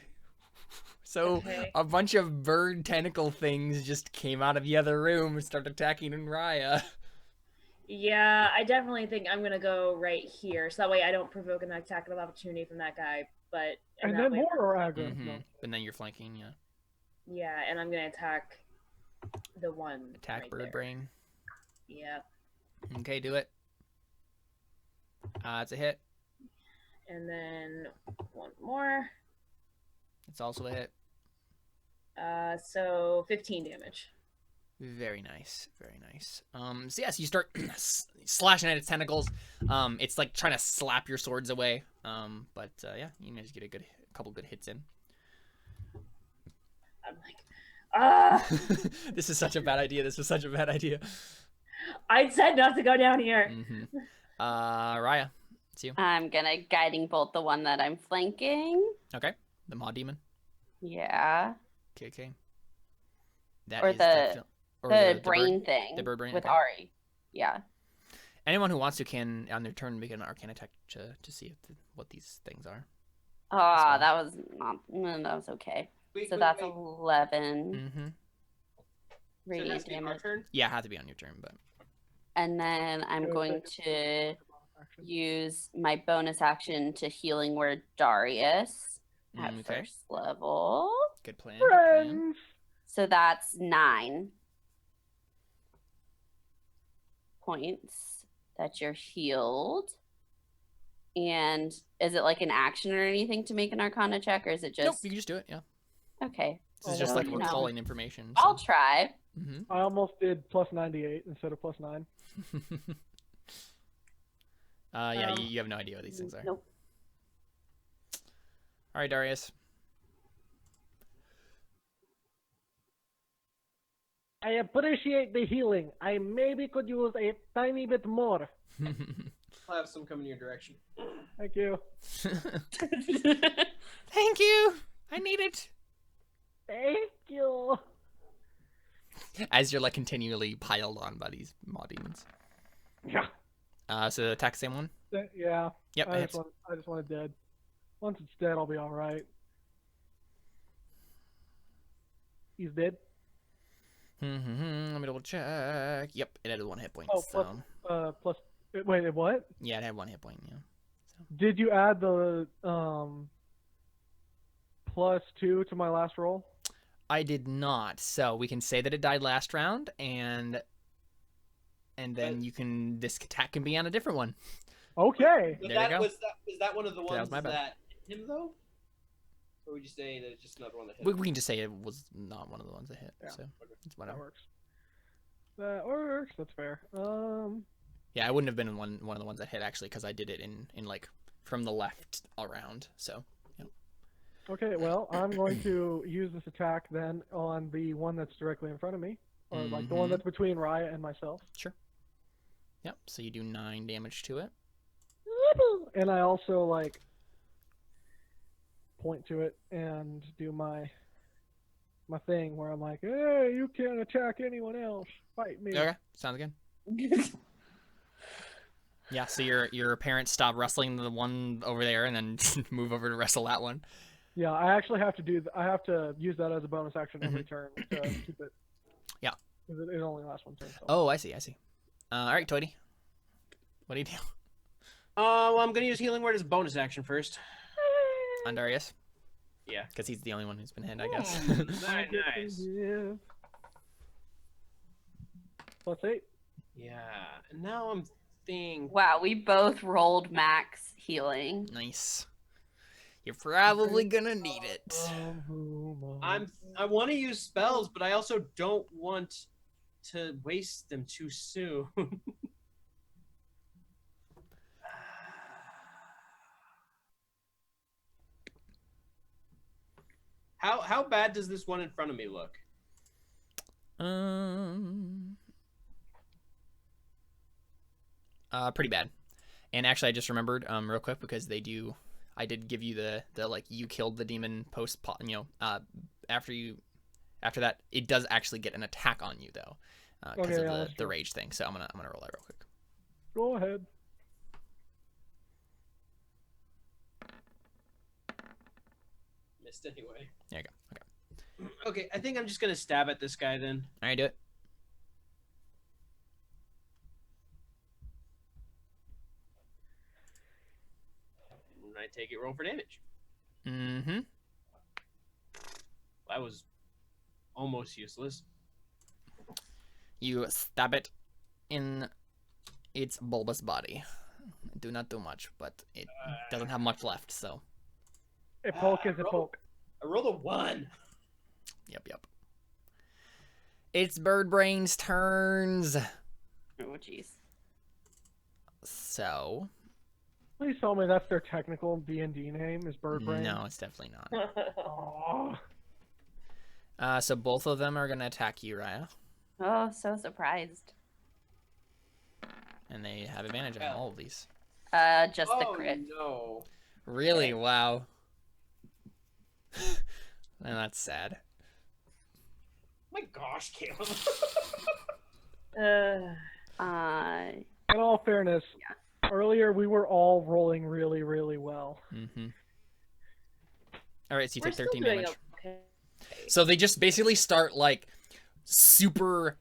Speaker 1: So
Speaker 4: Okay.
Speaker 1: a bunch of bird tentacle things just came out of the other room and started attacking Raya.
Speaker 4: Yeah, I definitely think I'm gonna go right here, so that way I don't provoke an attack of opportunity from that guy. But
Speaker 2: and
Speaker 4: that
Speaker 2: then
Speaker 4: way,
Speaker 2: more are aggro.
Speaker 1: Mm-hmm.
Speaker 2: No.
Speaker 1: And then you're flanking, yeah.
Speaker 4: yeah, and I'm gonna attack the one.
Speaker 1: Attack
Speaker 4: right
Speaker 1: bird
Speaker 4: there.
Speaker 1: brain.
Speaker 4: Yeah,
Speaker 1: Okay, do it. It's a hit.
Speaker 4: and then one more.
Speaker 1: It's also a hit.
Speaker 4: So 15 damage.
Speaker 1: Very nice, very nice. So yes, you start slashing at its tentacles. It's like trying to slap your swords away. But yeah, you managed to get a couple good hits in.
Speaker 4: I'm like, ah!
Speaker 1: This is such a bad idea. This was such a bad idea.
Speaker 4: I said not to go down here.
Speaker 1: Mm-hmm. Raya, it's you.
Speaker 3: I'm gonna guiding bolt the one that I'm flanking.
Speaker 1: Okay, the Maw Demon.
Speaker 3: Yeah.
Speaker 1: Okay. That
Speaker 3: Or
Speaker 1: is
Speaker 3: the
Speaker 1: or
Speaker 3: the
Speaker 1: bird,
Speaker 3: brain thing.
Speaker 1: the bird brain,
Speaker 3: with
Speaker 1: okay.
Speaker 3: Ari. Yeah.
Speaker 1: Anyone who wants to can on their turn make an Arcana check to see what these things are.
Speaker 3: Ah,
Speaker 1: well.
Speaker 3: that was not. That was okay.
Speaker 5: Wait,
Speaker 3: So
Speaker 5: wait,
Speaker 3: that's
Speaker 5: wait.
Speaker 3: 11
Speaker 1: Mm-hmm.
Speaker 5: So it has
Speaker 3: radiant
Speaker 5: to be our
Speaker 3: damage.
Speaker 5: turn?
Speaker 1: Yeah, it had to be on your turn, but
Speaker 3: And then I'm
Speaker 2: Go
Speaker 3: going
Speaker 2: second.
Speaker 3: to
Speaker 2: Action.
Speaker 3: use my bonus action to healing word Darius at
Speaker 1: okay.
Speaker 3: first level.
Speaker 1: Good plan. Good plan.
Speaker 2: Friends.
Speaker 3: So that's 9 points that you're healed. And is it like an action or anything to make an Arcana check, or is it
Speaker 1: Nope,
Speaker 3: just
Speaker 1: you can just do it. Yeah,
Speaker 3: okay?
Speaker 1: this is just
Speaker 2: Oh,
Speaker 1: like
Speaker 2: you know.
Speaker 1: recalling information.
Speaker 3: I'll try.
Speaker 1: Mm-hmm.
Speaker 2: I almost did plus 98 instead of plus 9.
Speaker 1: Yeah, you have no idea what these things are.
Speaker 3: Nope.
Speaker 1: All right, Darius.
Speaker 2: I appreciate the healing. I maybe could use a tiny bit more.
Speaker 5: I'll have some coming your direction.
Speaker 2: Thank you.
Speaker 1: Thank you. I need it.
Speaker 2: Thank you.
Speaker 1: As you're like continually piled on by these Maw Demons.
Speaker 2: Yeah.
Speaker 1: So attack same one.
Speaker 2: Yeah.
Speaker 1: Yep, it hits.
Speaker 2: I just want it dead. Once it's dead, I'll be all right. He's dead.
Speaker 1: Let me double check. Yep, it had 1 hit point.
Speaker 2: Oh,
Speaker 1: so
Speaker 2: plus. Wait, what?
Speaker 1: yeah, it had 1 hit point. Yeah.
Speaker 2: Did you add the plus 2 to my last roll?
Speaker 1: I did not. So we can say that it died last round, and then you can this attack can be on a different one.
Speaker 2: Okay.
Speaker 5: But
Speaker 1: There you go.
Speaker 5: was that one of the
Speaker 1: Okay, that
Speaker 5: ones
Speaker 1: was my bad.
Speaker 5: that hit him though? Or would you say that it's just another one that hit
Speaker 1: We
Speaker 5: him?
Speaker 1: can just say it was not one of the ones that hit.
Speaker 2: Yeah.
Speaker 1: So it's
Speaker 2: That
Speaker 1: whatever.
Speaker 2: works. That works. That's fair.
Speaker 1: Yeah, I wouldn't have been one of the ones that hit actually because I did it in like from the left around. So
Speaker 2: Okay, well, I'm going to use this attack then on the one that's directly in front of me, or like the one
Speaker 1: Mhm.
Speaker 2: that's between Raya and myself.
Speaker 1: yep. So you do 9 damage to it.
Speaker 2: And I also like point to it and do my thing where I'm like, hey, you can't attack anyone else. Fight me.
Speaker 1: Okay, sounds good. Yeah, so your parents stop wrestling the one over there and then move over to wrestle that one.
Speaker 2: Yeah, I actually have to I have to use that as a bonus action every turn to keep it.
Speaker 1: Yeah.
Speaker 2: 'Cause it only lasts one turn. So.
Speaker 1: Oh, I see. All right, Toady. What do you do?
Speaker 5: Well, I'm gonna use healing word as bonus action first.
Speaker 1: On Darius?
Speaker 5: Yeah.
Speaker 1: Because he's the only one who's been hit, I guess.
Speaker 5: Nice.
Speaker 2: Yeah. Plus 8.
Speaker 5: Yeah. And now I'm thinking.
Speaker 3: Wow, we both rolled max healing.
Speaker 1: Nice. You're probably gonna need it.
Speaker 5: I want to use spells, but I also don't want to waste them too soon. How bad does this one in front of me look?
Speaker 1: Pretty bad. And actually, I just remembered, real quick, because I did give you the like you killed the demon after that, it does actually get an attack on you though, because of the rage thing. So I'm gonna roll that real quick.
Speaker 2: Go ahead.
Speaker 5: Missed anyway.
Speaker 1: There you go. Okay.
Speaker 5: Okay, I think I'm just gonna stab at this guy then.
Speaker 1: All right, do it.
Speaker 5: And I take it, roll for damage.
Speaker 1: Mm-hmm.
Speaker 5: That was almost useless.
Speaker 1: You stab it in its bulbous body. Do not do much, but it doesn't have much left, so.
Speaker 2: A poke is a poke.
Speaker 5: I rolled a 1.
Speaker 1: Yep. It's Birdbrain's turns.
Speaker 3: Oh, jeez.
Speaker 1: So.
Speaker 2: Please tell me that's their technical D&D name is Birdbrain.
Speaker 1: No, it's definitely not.
Speaker 2: Oh.
Speaker 1: So both of them are going to attack you, Raya.
Speaker 3: Oh, so surprised.
Speaker 1: And they have advantage on all of these.
Speaker 3: Just the crit.
Speaker 5: No.
Speaker 1: Really? Wow. And that's sad.
Speaker 5: My gosh, Caleb.
Speaker 2: In all fairness, earlier we were all rolling really, really well.
Speaker 1: Mm-hmm. All right, so you
Speaker 4: We're
Speaker 1: take
Speaker 4: still
Speaker 1: 13
Speaker 4: doing
Speaker 1: damage.
Speaker 4: okay.
Speaker 1: So they just basically start like super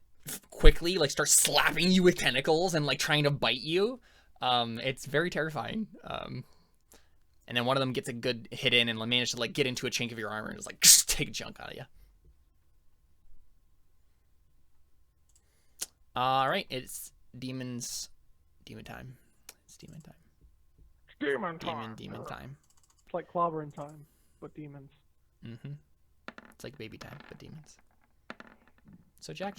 Speaker 1: quickly, like start slapping you with tentacles and like trying to bite you. It's very terrifying. And then one of them gets a good hit in and manages to like get into a chink of your armor and just like take a chunk out of you. All right, it's demon time. It's demon time.
Speaker 2: Demon time.
Speaker 1: Demon time.
Speaker 2: It's like clobbering time, but demons.
Speaker 1: Mm-hmm. It's like baby time, but demons. So Jack.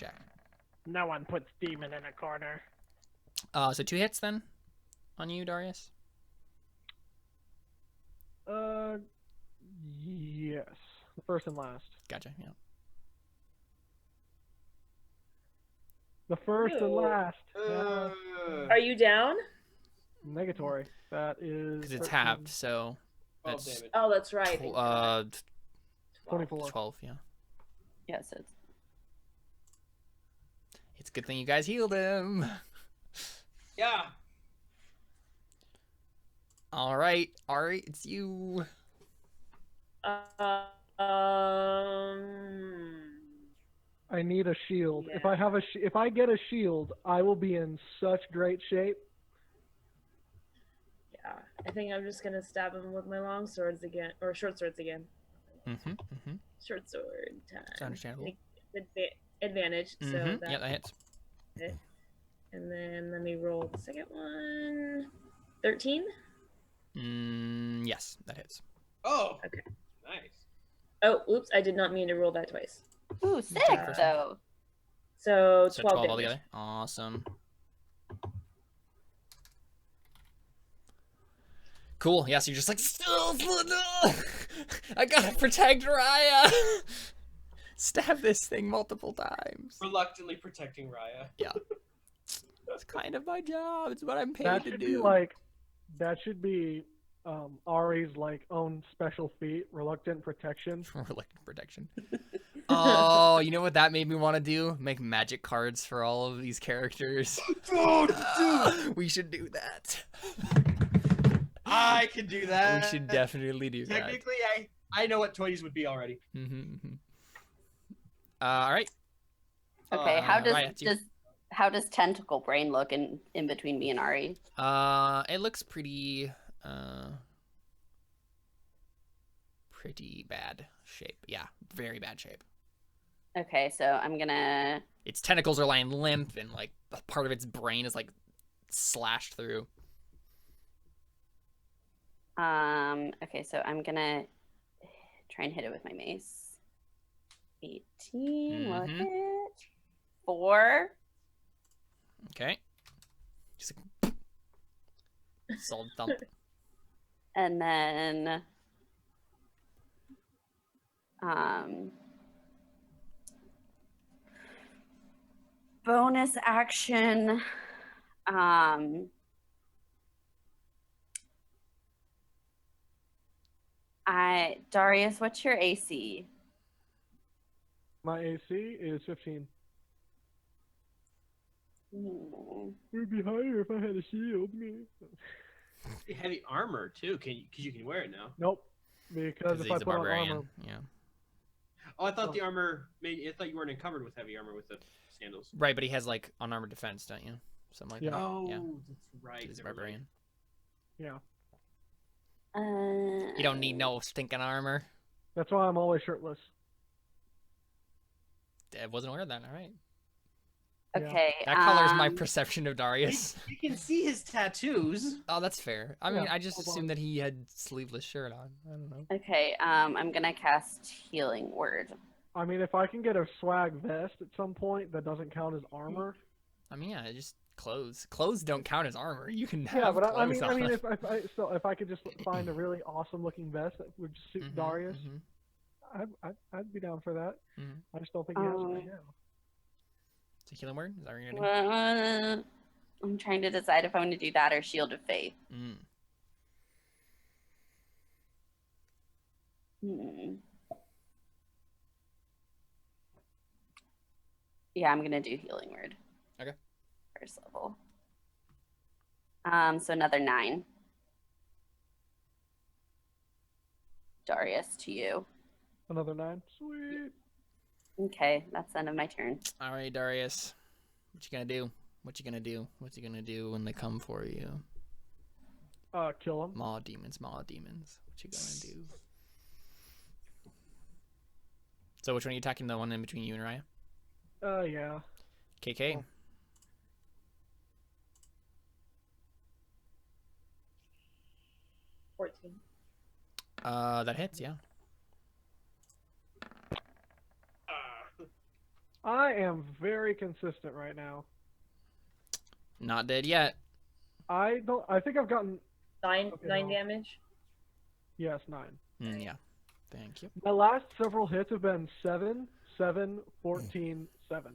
Speaker 2: No one puts demon in a corner.
Speaker 1: So 2 hits then on you, Darius.
Speaker 2: Yes. The first and last.
Speaker 1: Gotcha. Yeah.
Speaker 2: The first and
Speaker 4: Ew.
Speaker 2: last.
Speaker 4: Are you down?
Speaker 2: Negatory. That is.
Speaker 1: Because it's
Speaker 2: 13.
Speaker 1: halved, so
Speaker 5: 12
Speaker 1: that's
Speaker 5: damage.
Speaker 4: Oh, that's right.
Speaker 2: 24.
Speaker 1: 12. Yeah.
Speaker 3: Yes,
Speaker 1: It's a good thing you guys healed him.
Speaker 5: Yeah.
Speaker 1: All right, Ari, it's you.
Speaker 2: I need a shield.
Speaker 4: Yeah.
Speaker 2: If I get a shield, I will be in such great shape.
Speaker 4: Yeah, I think I'm just gonna stab him with my long swords again, or short swords again.
Speaker 1: Mm-hmm. Mm-hmm.
Speaker 4: Short sword time.
Speaker 1: It's understandable.
Speaker 4: Advantage. So
Speaker 1: Mm-hmm.
Speaker 4: that,
Speaker 1: Yeah, that hits.
Speaker 4: it. And then let me roll the second one. 13.
Speaker 1: Yes, that hits.
Speaker 5: Oh.
Speaker 4: Okay.
Speaker 5: Nice.
Speaker 4: Oh, oops! I did not mean to roll that twice.
Speaker 3: Ooh, 6
Speaker 1: first
Speaker 3: though.
Speaker 4: So 12
Speaker 1: So 12
Speaker 4: damage.
Speaker 1: altogether. Awesome. Cool. Yeah, so you're just like, I gotta protect Raya. Stab this thing multiple times.
Speaker 5: Reluctantly protecting Raya.
Speaker 1: Yeah. It's kind of my job. It's what I'm paid
Speaker 2: That
Speaker 1: to
Speaker 2: should
Speaker 1: do.
Speaker 2: be like. That should be Ari's like own special feat, reluctant protection.
Speaker 1: Reluctant protection. Oh, you know what that made me want to do? Make magic cards for all of these characters. We should do that.
Speaker 5: I can do that.
Speaker 1: We should definitely do that.
Speaker 5: Technically, I know what toys would be already.
Speaker 1: Mm-hmm. All right.
Speaker 3: Okay, how does
Speaker 1: Raya, it's you.
Speaker 3: how does tentacle brain look in between me and Ari?
Speaker 1: It looks pretty bad shape. Yeah, very bad shape.
Speaker 3: Okay, so I'm gonna.
Speaker 1: Its tentacles are lying limp, and like part of its brain is like slashed through.
Speaker 3: Okay, so I'm gonna try and hit it with my mace. 18 will
Speaker 1: Mhm.
Speaker 3: hit. 4.
Speaker 1: Okay. Just like solid thump.
Speaker 3: And then Bonus action. Darius, what's your AC?
Speaker 2: My AC is 15.
Speaker 3: Hmm.
Speaker 2: It'd be higher if I had a shield.
Speaker 5: Heavy armor too. Because you can wear it now.
Speaker 2: Nope. Because if
Speaker 1: he's
Speaker 2: I
Speaker 1: a
Speaker 2: put on
Speaker 1: barbarian.
Speaker 2: armor,
Speaker 1: Yeah.
Speaker 5: Oh, I thought the armor made. I thought you weren't encumbered with heavy armor with the sandals.
Speaker 1: Right, but he has like unarmored defense, don't you? Something like
Speaker 2: Yeah.
Speaker 1: that.
Speaker 5: Oh,
Speaker 1: Yeah.
Speaker 5: that's right.
Speaker 1: He's a
Speaker 5: never mind.
Speaker 1: barbarian.
Speaker 2: yeah.
Speaker 1: You don't need no stinking armor.
Speaker 2: That's why I'm always shirtless.
Speaker 1: I wasn't aware of that. All right.
Speaker 3: Okay.
Speaker 1: That colors my perception of Darius.
Speaker 5: You can see his tattoos.
Speaker 1: Oh, that's fair. I mean,
Speaker 2: Yeah,
Speaker 1: I just
Speaker 2: hold on.
Speaker 1: assumed that he had sleeveless shirt on. I don't know.
Speaker 3: Okay. I'm gonna cast Healing Word.
Speaker 2: I mean, if I can get a swag vest at some point that doesn't count as armor.
Speaker 1: I mean, yeah, just clothes. Clothes don't count as armor. You can have
Speaker 2: Yeah, but I
Speaker 1: clothes
Speaker 2: mean,
Speaker 1: on.
Speaker 2: if I could just find a really awesome looking vest that would suit Darius, I'd be down for that. I just don't think he has it right now.
Speaker 1: It's a healing word? Is that what you're gonna do?
Speaker 3: I'm trying to decide if I want to do that or Shield of Faith. Yeah, I'm gonna do Healing Word.
Speaker 1: Okay.
Speaker 3: First level. So another 9. Darius, to you.
Speaker 2: Another 9. Sweet.
Speaker 3: Okay, that's the end of my turn.
Speaker 1: All right, Darius. What you gonna do? What you gonna do? What's he gonna do when they come for you?
Speaker 2: Kill him.
Speaker 1: Maw demons, maw demons. What you gonna do? So which one are you attacking? The one in between you and Raya?
Speaker 2: Yeah.
Speaker 1: KK.
Speaker 2: Oh.
Speaker 1: That hits, yeah.
Speaker 2: I am very consistent right now.
Speaker 1: Not dead yet.
Speaker 2: I think I've gotten
Speaker 4: 9
Speaker 2: Okay,
Speaker 4: 9
Speaker 2: no.
Speaker 4: damage.
Speaker 2: yes 9.
Speaker 1: Yeah. Thank you.
Speaker 2: My last several hits have been 7, 7, 14, 7.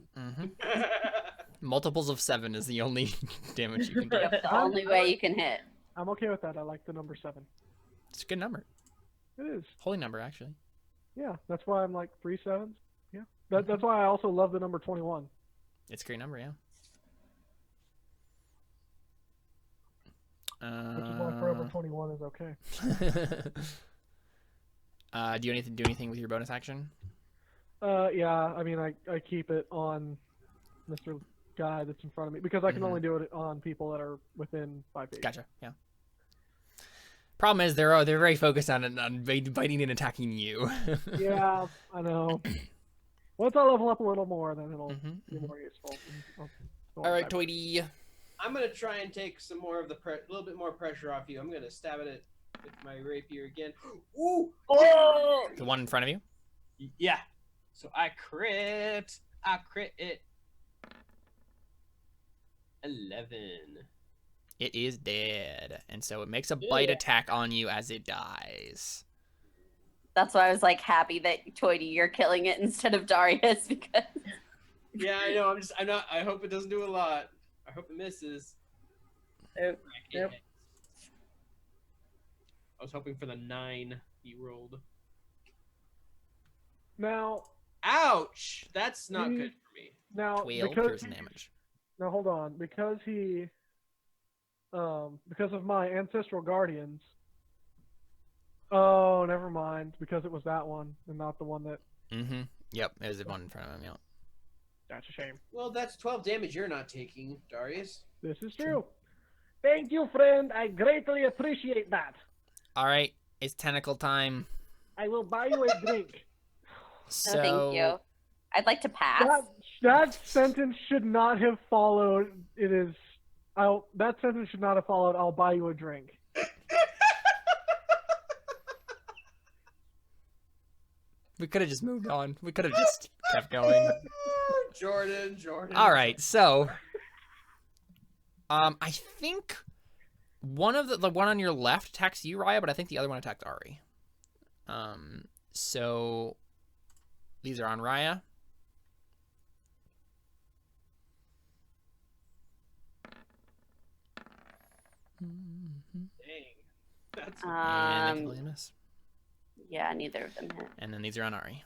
Speaker 1: Multiples of 7 is the only damage you can do.
Speaker 3: The only way you can hit.
Speaker 2: I'm okay with that. I like the number 7.
Speaker 1: It's a good number.
Speaker 2: It is.
Speaker 1: Holy number, actually.
Speaker 2: Yeah, that's why I'm like 3 7s. Yeah. That's why I also love the number 21.
Speaker 1: It's a great number, yeah.
Speaker 2: Which is why Forever 21 is okay.
Speaker 1: Do you do anything with your bonus action?
Speaker 2: Yeah, I mean, I keep it on Mr. Guy that's in front of me because I can only do it on people that are within 5 feet.
Speaker 1: Gotcha. Yeah. Problem is, they're very focused on biting and attacking you.
Speaker 2: Yeah, I know. Once I level up a little more, then it'll be more useful.
Speaker 1: All right, Toity.
Speaker 5: I'm gonna try and take some more of the little bit more pressure off you. I'm gonna stab at it with my rapier again. Ooh!
Speaker 4: Oh!
Speaker 1: The one in front of you.
Speaker 5: Yeah. So I crit. I crit it. 11.
Speaker 1: It is dead, and so it makes a bite attack on you as it dies.
Speaker 3: That's why I was like happy that Toity, you're killing it instead of Darius because.
Speaker 5: Yeah, I know. I'm not. I hope it doesn't do a lot. I hope it misses.
Speaker 4: Nope.
Speaker 5: It
Speaker 4: Nope.
Speaker 5: hits. I was hoping for the 9 he rolled.
Speaker 2: Now,
Speaker 5: Ouch! That's not good for me.
Speaker 2: now
Speaker 1: 12
Speaker 2: because
Speaker 1: piercing damage.
Speaker 2: now hold on, because because of my ancestral guardians. Oh, never mind. Because it was that one and not the one that.
Speaker 1: Yep, there's one in front of him. Yeah.
Speaker 2: That's a shame.
Speaker 5: Well, that's 12 damage you're not taking, Darius.
Speaker 2: This is true. Thank you, friend. I greatly appreciate that.
Speaker 1: All right, it's tentacle time.
Speaker 2: I will buy you a drink.
Speaker 1: So
Speaker 3: No, thank you. I'd like to pass.
Speaker 2: That sentence should not have followed. It is. That sentence should not have followed. I'll buy you a drink.
Speaker 1: we could have just moved on. We could have just kept going.
Speaker 5: Jordan.
Speaker 1: All right, so I think one of the one on your left attacks you, Raya, but I think the other one attacked Ari. So These are on Raya.
Speaker 5: Dang. That's
Speaker 1: And they completely miss.
Speaker 3: Yeah, neither of them hit.
Speaker 1: And then these are on Ari.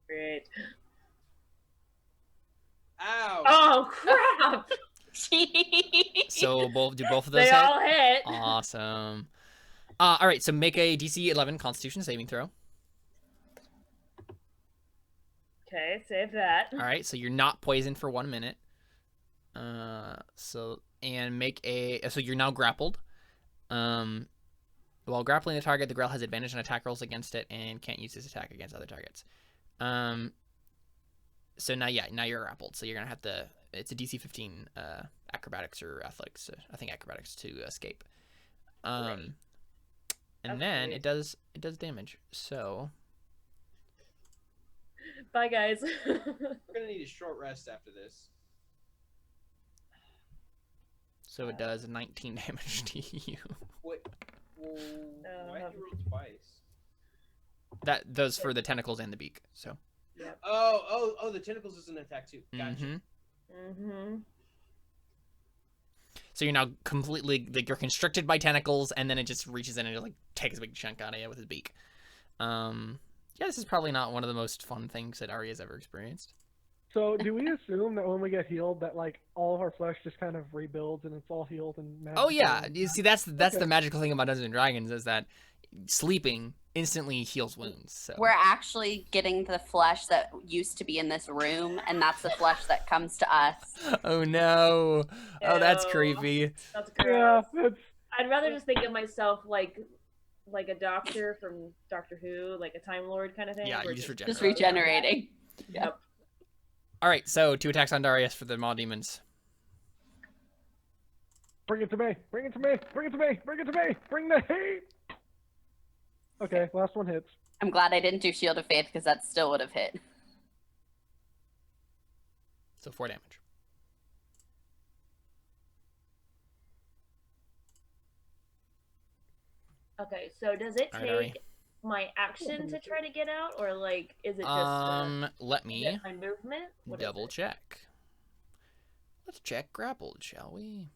Speaker 4: Great.
Speaker 5: ow.
Speaker 4: Oh crap!
Speaker 1: So do both of those
Speaker 4: They
Speaker 1: hit?
Speaker 4: all hit.
Speaker 1: Awesome. All right, so make a DC 11 Constitution saving throw.
Speaker 4: Okay, save that.
Speaker 1: All right, so you're not poisoned for 1 minute. So you're now grappled. While grappling the target, the Grell has advantage on attack rolls against it and can't use this attack against other targets. So now you're grappled. So you're gonna have to. It's a DC 15 acrobatics or athletics. I think acrobatics to escape. And then it does damage. So
Speaker 4: Bye, guys.
Speaker 5: We're gonna need a short rest after this.
Speaker 1: So it does 19 damage to you.
Speaker 5: Wait. Well, why did you roll twice?
Speaker 1: Those for the tentacles and the beak. So.
Speaker 4: Yep.
Speaker 5: Oh! The tentacles is an attack too. Gotcha.
Speaker 1: So you're now completely you're constricted by tentacles, and then it just reaches in and it takes a big chunk out of you with his beak. Yeah, this is probably not one of the most fun things that Ari has ever experienced.
Speaker 2: So do we assume that when we get healed, that all of our flesh just kind of rebuilds and it's all healed and magical?
Speaker 1: Oh yeah, you see that's the magical thing about Dungeons and Dragons is that sleeping instantly heals wounds. So
Speaker 3: We're actually getting the flesh that used to be in this room, and that's the flesh that comes to us.
Speaker 1: Oh no! Oh, that's
Speaker 4: Ew.
Speaker 1: creepy.
Speaker 4: That's
Speaker 2: Yeah,
Speaker 4: gross. I'd rather just think of myself like a doctor from Doctor Who, like a Time Lord kind of thing.
Speaker 1: Yeah,
Speaker 4: where
Speaker 1: you just regenerate.
Speaker 3: Just regenerating.
Speaker 4: Yep.
Speaker 1: All right, so 2 attacks on Darius for the Maw Demons.
Speaker 2: Bring it to me! Bring it to me! Bring it to me! Bring it to me! Bring the heat! Okay, last one hits.
Speaker 3: I'm glad I didn't do Shield of Faith because that still would have hit.
Speaker 1: So 4 damage.
Speaker 4: Okay, so does it
Speaker 1: All right, Ari.
Speaker 4: take my action to try to get out, or is it just
Speaker 1: Let
Speaker 4: is
Speaker 1: me
Speaker 4: it my movement? What is
Speaker 1: double
Speaker 4: it?
Speaker 1: check. Let's check grappled, shall we?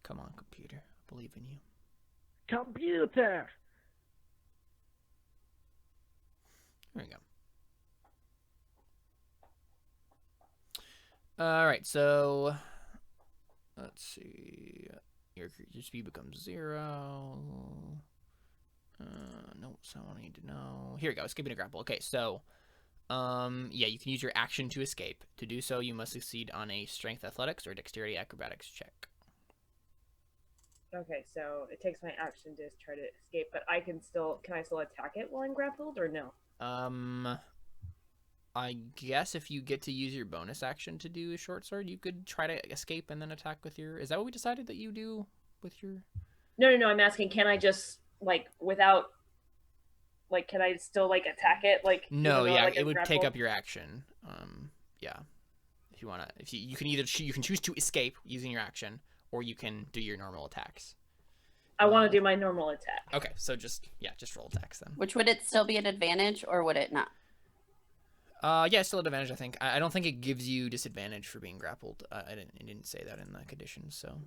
Speaker 1: Come on, computer. I believe in you.
Speaker 2: Computer!
Speaker 1: There we go. All right, so let's see. Your speed becomes 0. No, that's not what I need to know. Here we go. Escaping a grapple. Okay, so yeah, you can use your action to escape. To do so, you must succeed on a strength athletics or dexterity acrobatics check.
Speaker 4: Okay, so it takes my action to try to escape, but can I still attack it while I'm grappled, or no?
Speaker 1: I guess if you get to use your bonus action to do a short sword, you could try to escape and then attack with your... Is that what we decided that you do with your...
Speaker 4: No, I'm asking, can I just, without... can I still, attack it?
Speaker 1: No,
Speaker 4: even though,
Speaker 1: yeah,
Speaker 4: I'm
Speaker 1: it would take
Speaker 4: grappled?
Speaker 1: up your action. Yeah. If you want to... You can either... You can choose to escape using your action, or you can do your normal attacks.
Speaker 4: I want to do my normal attack.
Speaker 1: Okay, so just roll attacks then.
Speaker 3: Which would it still be an advantage, or would it not?
Speaker 1: Yeah, it's still an advantage, I think. I don't think it gives you disadvantage for being grappled. It didn't say that in the conditions, so...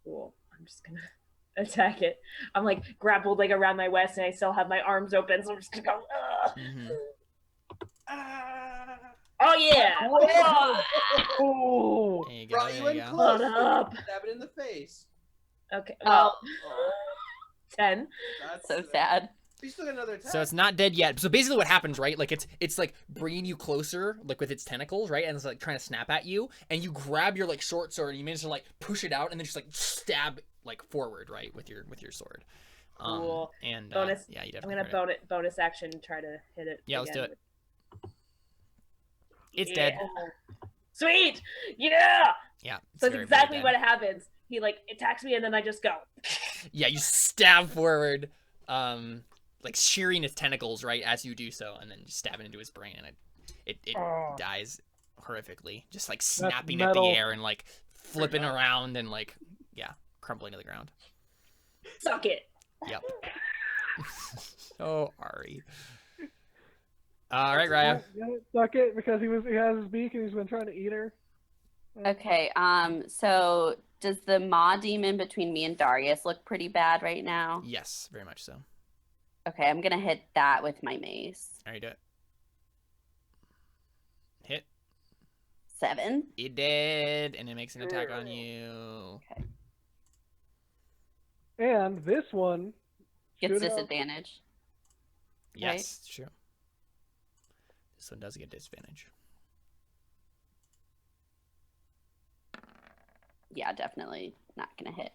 Speaker 4: Cool. I'm just gonna attack it. I'm grappled around my waist, and I still have my arms open, so I'm just gonna go.
Speaker 1: Mm-hmm.
Speaker 4: Oh yeah!
Speaker 2: Oh!
Speaker 1: There you go,
Speaker 5: Brought you
Speaker 1: there
Speaker 5: in
Speaker 1: you go.
Speaker 5: close.
Speaker 4: Shut up.
Speaker 5: Stab it in the face.
Speaker 4: Okay. Well,
Speaker 5: Oh,
Speaker 4: 10.
Speaker 5: that's
Speaker 3: So sad.
Speaker 5: You still got another attack.
Speaker 1: So it's not dead yet. So basically what happens, right? It's bringing you closer, with its tentacles, right? And it's trying to snap at you, and you grab your short sword and you manage to push it out and then just stab forward, right, with your sword.
Speaker 4: Cool.
Speaker 1: And
Speaker 4: Bonus.
Speaker 1: yeah, you
Speaker 4: I'm
Speaker 1: definitely
Speaker 4: gonna bonus action try to hit it.
Speaker 1: Yeah, let's do
Speaker 4: again.
Speaker 1: it. It's
Speaker 4: Yeah.
Speaker 1: dead.
Speaker 4: Sweet. Yeah.
Speaker 1: Yeah. it's
Speaker 4: So that's
Speaker 1: very, very
Speaker 4: exactly
Speaker 1: dead.
Speaker 4: what happens. He attacks me and then I just go.
Speaker 1: Yeah, you stab forward. like shearing its tentacles right as you do so, and then just stabbing into his brain, and it dies horrifically, just like snapping at the
Speaker 2: metal.
Speaker 1: air and like flipping around and like crumbling to the ground.
Speaker 4: Suck it.
Speaker 1: Yep. So Ari. All right, Raya.
Speaker 2: Suck it because he has his beak and he's been trying to eat her.
Speaker 3: Okay. So does the maw demon between me and Darius look pretty bad right now?
Speaker 1: Yes, very much so.
Speaker 3: Okay, I'm gonna hit that with my mace.
Speaker 1: All right, do it. Hit.
Speaker 3: 7.
Speaker 1: It did, and it makes an attack on you.
Speaker 3: Okay.
Speaker 2: And this one
Speaker 3: Gets
Speaker 2: should have-
Speaker 3: disadvantage.
Speaker 1: Yes, it's true. This one does get disadvantage.
Speaker 3: Yeah, definitely not gonna hit.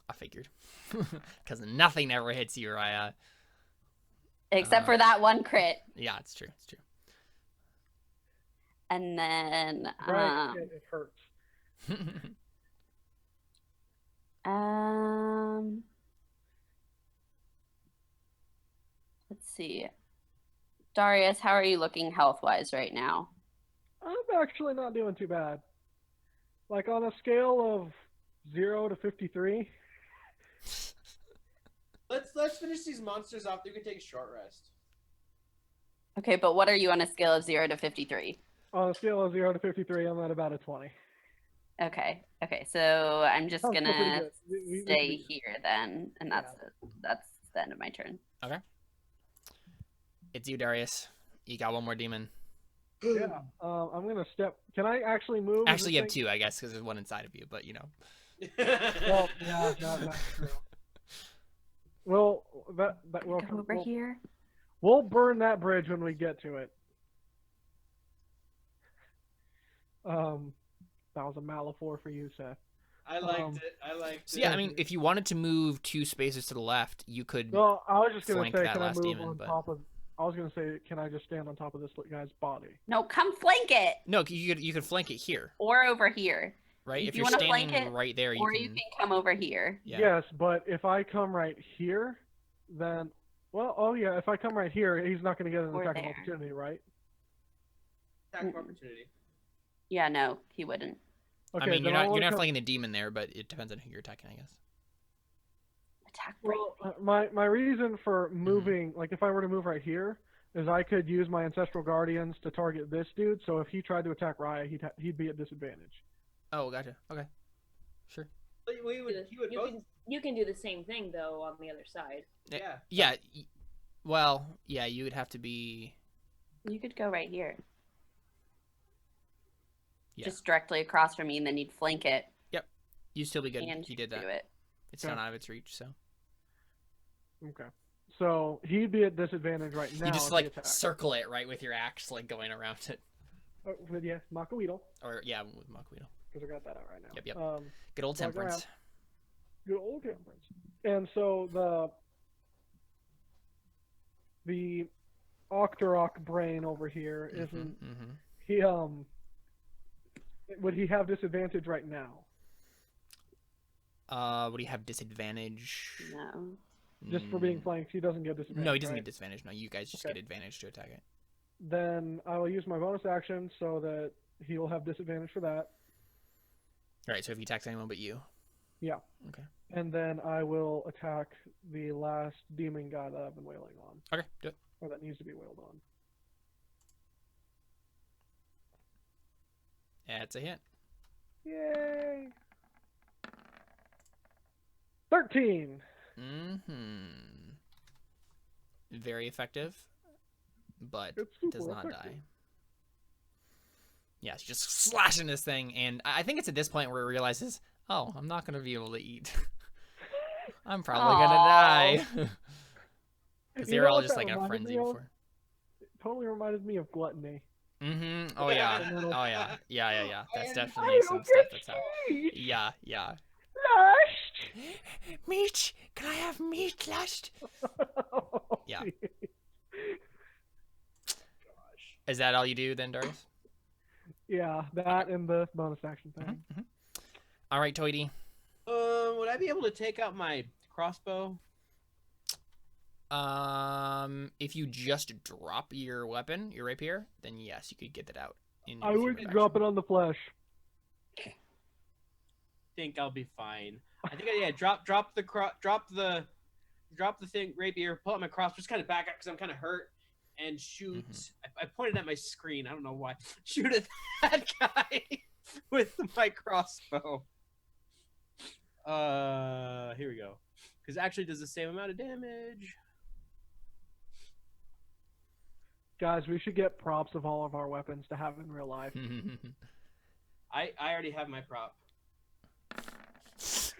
Speaker 1: I figured. Because nothing ever hits you, Raya.
Speaker 3: Except for that one crit.
Speaker 1: Yeah, it's true. It's true.
Speaker 3: And then
Speaker 2: Right, it hurts.
Speaker 3: Let's see. Darius, how are you looking health-wise right now?
Speaker 2: I'm actually not doing too bad. Like on a scale of 0 to 53.
Speaker 5: Let's finish these monsters off. You can take a short rest.
Speaker 3: Okay, but what are you on a scale of 0 to 53?
Speaker 2: On a scale of 0 to 53, I'm at about a 20.
Speaker 3: Okay, so I'm just
Speaker 2: Sounds still pretty
Speaker 3: gonna
Speaker 2: good. We
Speaker 3: stay
Speaker 2: can do
Speaker 3: here then, and that's the end of my turn.
Speaker 1: Okay. It's you, Darius. You got one more demon.
Speaker 2: Yeah, I'm gonna step. Can I actually move?
Speaker 1: Actually, you have two, I guess, because there's one inside of you. But you know.
Speaker 2: Well, yeah, that's true. Well, we'll
Speaker 3: Go over here.
Speaker 2: We'll burn that bridge when we get to it. That was a Malafor for you, Seth.
Speaker 5: I liked it. I liked
Speaker 1: So
Speaker 5: it.
Speaker 1: yeah, I mean, if you wanted to move 2 spaces to the left, you could.
Speaker 2: Well, I was just gonna
Speaker 1: flank
Speaker 2: say,
Speaker 1: that
Speaker 2: can I
Speaker 1: last
Speaker 2: move
Speaker 1: demon,
Speaker 2: on
Speaker 1: but-
Speaker 2: top of? I was gonna say, can I just stand on top of this guy's body?
Speaker 3: No, come flank it,
Speaker 1: No, you could flank it here,
Speaker 3: or over here,
Speaker 1: right?
Speaker 3: If
Speaker 1: If
Speaker 3: you
Speaker 1: you're
Speaker 3: wanna flank
Speaker 1: standing
Speaker 3: it,
Speaker 1: right there,
Speaker 3: or you can come over here.
Speaker 1: Yeah.
Speaker 2: Yes, but if I come right here, then if I come right here, he's not gonna get an
Speaker 3: Or
Speaker 2: attack of
Speaker 3: there.
Speaker 2: opportunity, right?
Speaker 5: Attack of opportunity.
Speaker 3: Yeah, no, he wouldn't.
Speaker 2: Okay,
Speaker 1: I mean,
Speaker 2: then
Speaker 1: you're not
Speaker 2: wanna
Speaker 1: you're not
Speaker 2: come-
Speaker 1: flanking the demon there, but it depends on who you're attacking, I guess.
Speaker 3: Attack right.
Speaker 2: Well, my reason for moving, like if I were to move right here, is I could use my ancestral guardians to target this dude. So if he tried to attack Raya, he'd be at disadvantage.
Speaker 1: Oh, gotcha. Okay, sure.
Speaker 5: But he would both.
Speaker 4: You can do the same thing though on the other side.
Speaker 5: Yeah.
Speaker 1: Yeah. Well, yeah, you would have to be.
Speaker 3: You could go right here.
Speaker 1: Yeah.
Speaker 3: Just directly across from me, and then you'd flank it
Speaker 1: You'd still be good.
Speaker 3: and
Speaker 1: You did that.
Speaker 3: do it.
Speaker 1: It's
Speaker 2: Okay.
Speaker 1: not out of its reach, so
Speaker 2: Okay. So he'd be at disadvantage right now.
Speaker 1: you just
Speaker 2: if he
Speaker 1: like
Speaker 2: attacked.
Speaker 1: circle it right with your axe, like going around it,
Speaker 2: But yeah, Makaweedle,
Speaker 1: or yeah, with Mockweedle.
Speaker 2: because I got that out right now.
Speaker 1: Yep.
Speaker 2: Um,
Speaker 1: Good old
Speaker 2: Walk
Speaker 1: temperance.
Speaker 2: good old temperance. And so the Octorok brain over here isn't he would he have disadvantage right now?
Speaker 1: Would he have disadvantage?
Speaker 3: No.
Speaker 2: Just for being flanked, he doesn't get disadvantage.
Speaker 1: No, he doesn't
Speaker 2: right?
Speaker 1: get disadvantage. No, you guys just
Speaker 2: Okay.
Speaker 1: get advantage to attack it.
Speaker 2: Then I will use my bonus action so that he will have disadvantage for that.
Speaker 1: All right. So if he attacks anyone but you.
Speaker 2: Yeah.
Speaker 1: Okay.
Speaker 2: And then I will attack the last demon guy that I've been wailing on,
Speaker 1: Okay. Do it.
Speaker 2: or that needs to be wailed on.
Speaker 1: That's a hit.
Speaker 2: Yay! 13.
Speaker 1: Very effective, but
Speaker 2: It's super
Speaker 1: does not
Speaker 2: effective.
Speaker 1: die. Yeah, she's just slashing this thing, and I think it's at this point where it realizes, oh, I'm not gonna be able to eat. I'm probably gonna die. Because they
Speaker 2: You
Speaker 1: were
Speaker 2: know
Speaker 1: all
Speaker 2: what
Speaker 1: just
Speaker 2: that
Speaker 1: like in a
Speaker 2: reminded
Speaker 1: frenzy
Speaker 2: me of?
Speaker 1: before.
Speaker 2: Totally reminded me of gluttony.
Speaker 1: Oh yeah.
Speaker 2: And then it'll-
Speaker 1: Oh yeah. Yeah. That's
Speaker 2: I
Speaker 1: definitely some
Speaker 2: don't
Speaker 1: stuff
Speaker 2: get
Speaker 1: that's happening.
Speaker 2: meat.
Speaker 1: Yeah.
Speaker 2: Lust.
Speaker 1: Meat? Can I have meat, Lust? Yeah. Is that all you do then, Darius?
Speaker 2: Yeah, that and the bonus action thing.
Speaker 1: All right, Toity.
Speaker 5: Would I be able to take out my crossbow?
Speaker 1: If you just drop your weapon, your rapier, then yes, you could get it out.
Speaker 2: I would drop it on the flesh.
Speaker 5: Think I'll be fine. I think yeah. Drop the thing rapier. Pull out my cross. Just kind of back up because I'm kind of hurt. And shoot. I pointed at my screen. I don't know why. Shoot at that guy with my crossbow. Here we go. Because it actually does the same amount of damage.
Speaker 2: Guys, we should get props of all of our weapons to have in real life.
Speaker 5: I already have my prop.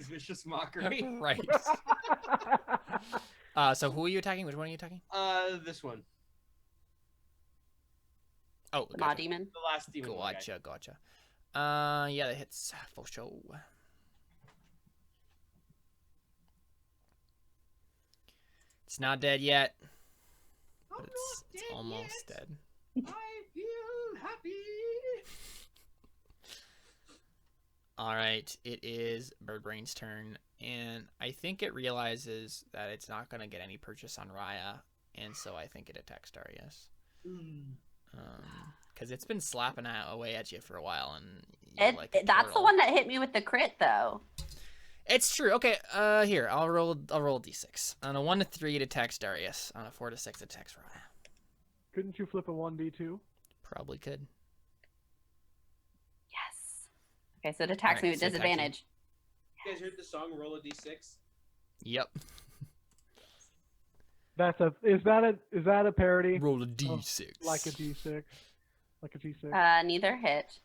Speaker 5: Vicious mockery.
Speaker 1: Right. So who are you attacking? Which one are you attacking?
Speaker 5: This one.
Speaker 1: Oh,
Speaker 3: The Maw Demon.
Speaker 5: The last demon.
Speaker 1: Gotcha. Yeah, that hits for sure. It's not dead yet, but it's almost dead.
Speaker 5: I feel happy.
Speaker 1: All right, it is Birdbrain's turn, and I think it realizes that it's not going to get any purchase on Raya, and so I think it attacks Darius. Because it's been slapping away at you for a while, and
Speaker 3: That's the one that hit me with the crit, though.
Speaker 1: It's true. Okay, here, I'll roll a d6. On a 1 to 3, it attacks Darius. On a 4 to 6, it attacks Raya.
Speaker 2: Couldn't you flip a 1d2?
Speaker 1: Probably could.
Speaker 3: Yes. Okay, so it attacks me with disadvantage.
Speaker 5: You guys heard the song "Roll a D6"?
Speaker 1: Yep.
Speaker 2: Is that a parody?
Speaker 1: Roll a d6.
Speaker 2: Like a d6. Like a d6.
Speaker 3: Neither hit.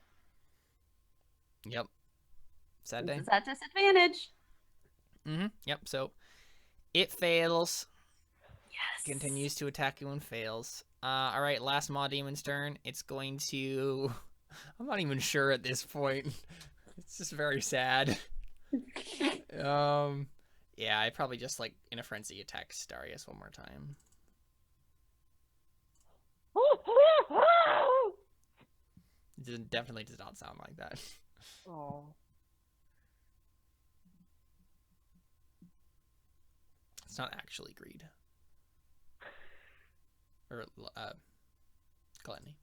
Speaker 1: Yep. Sad day.
Speaker 3: Is that disadvantage?
Speaker 1: Yep. So it fails.
Speaker 3: Yes.
Speaker 1: Continues to attack you and fails. All right. Last Maw Demon's turn. It's going to. I'm not even sure at this point. It's just very sad. Yeah, I probably just like in a frenzy attack Darius one more time. It definitely does not sound like that.
Speaker 2: Oh.
Speaker 1: It's not actually greed. Or gluttony.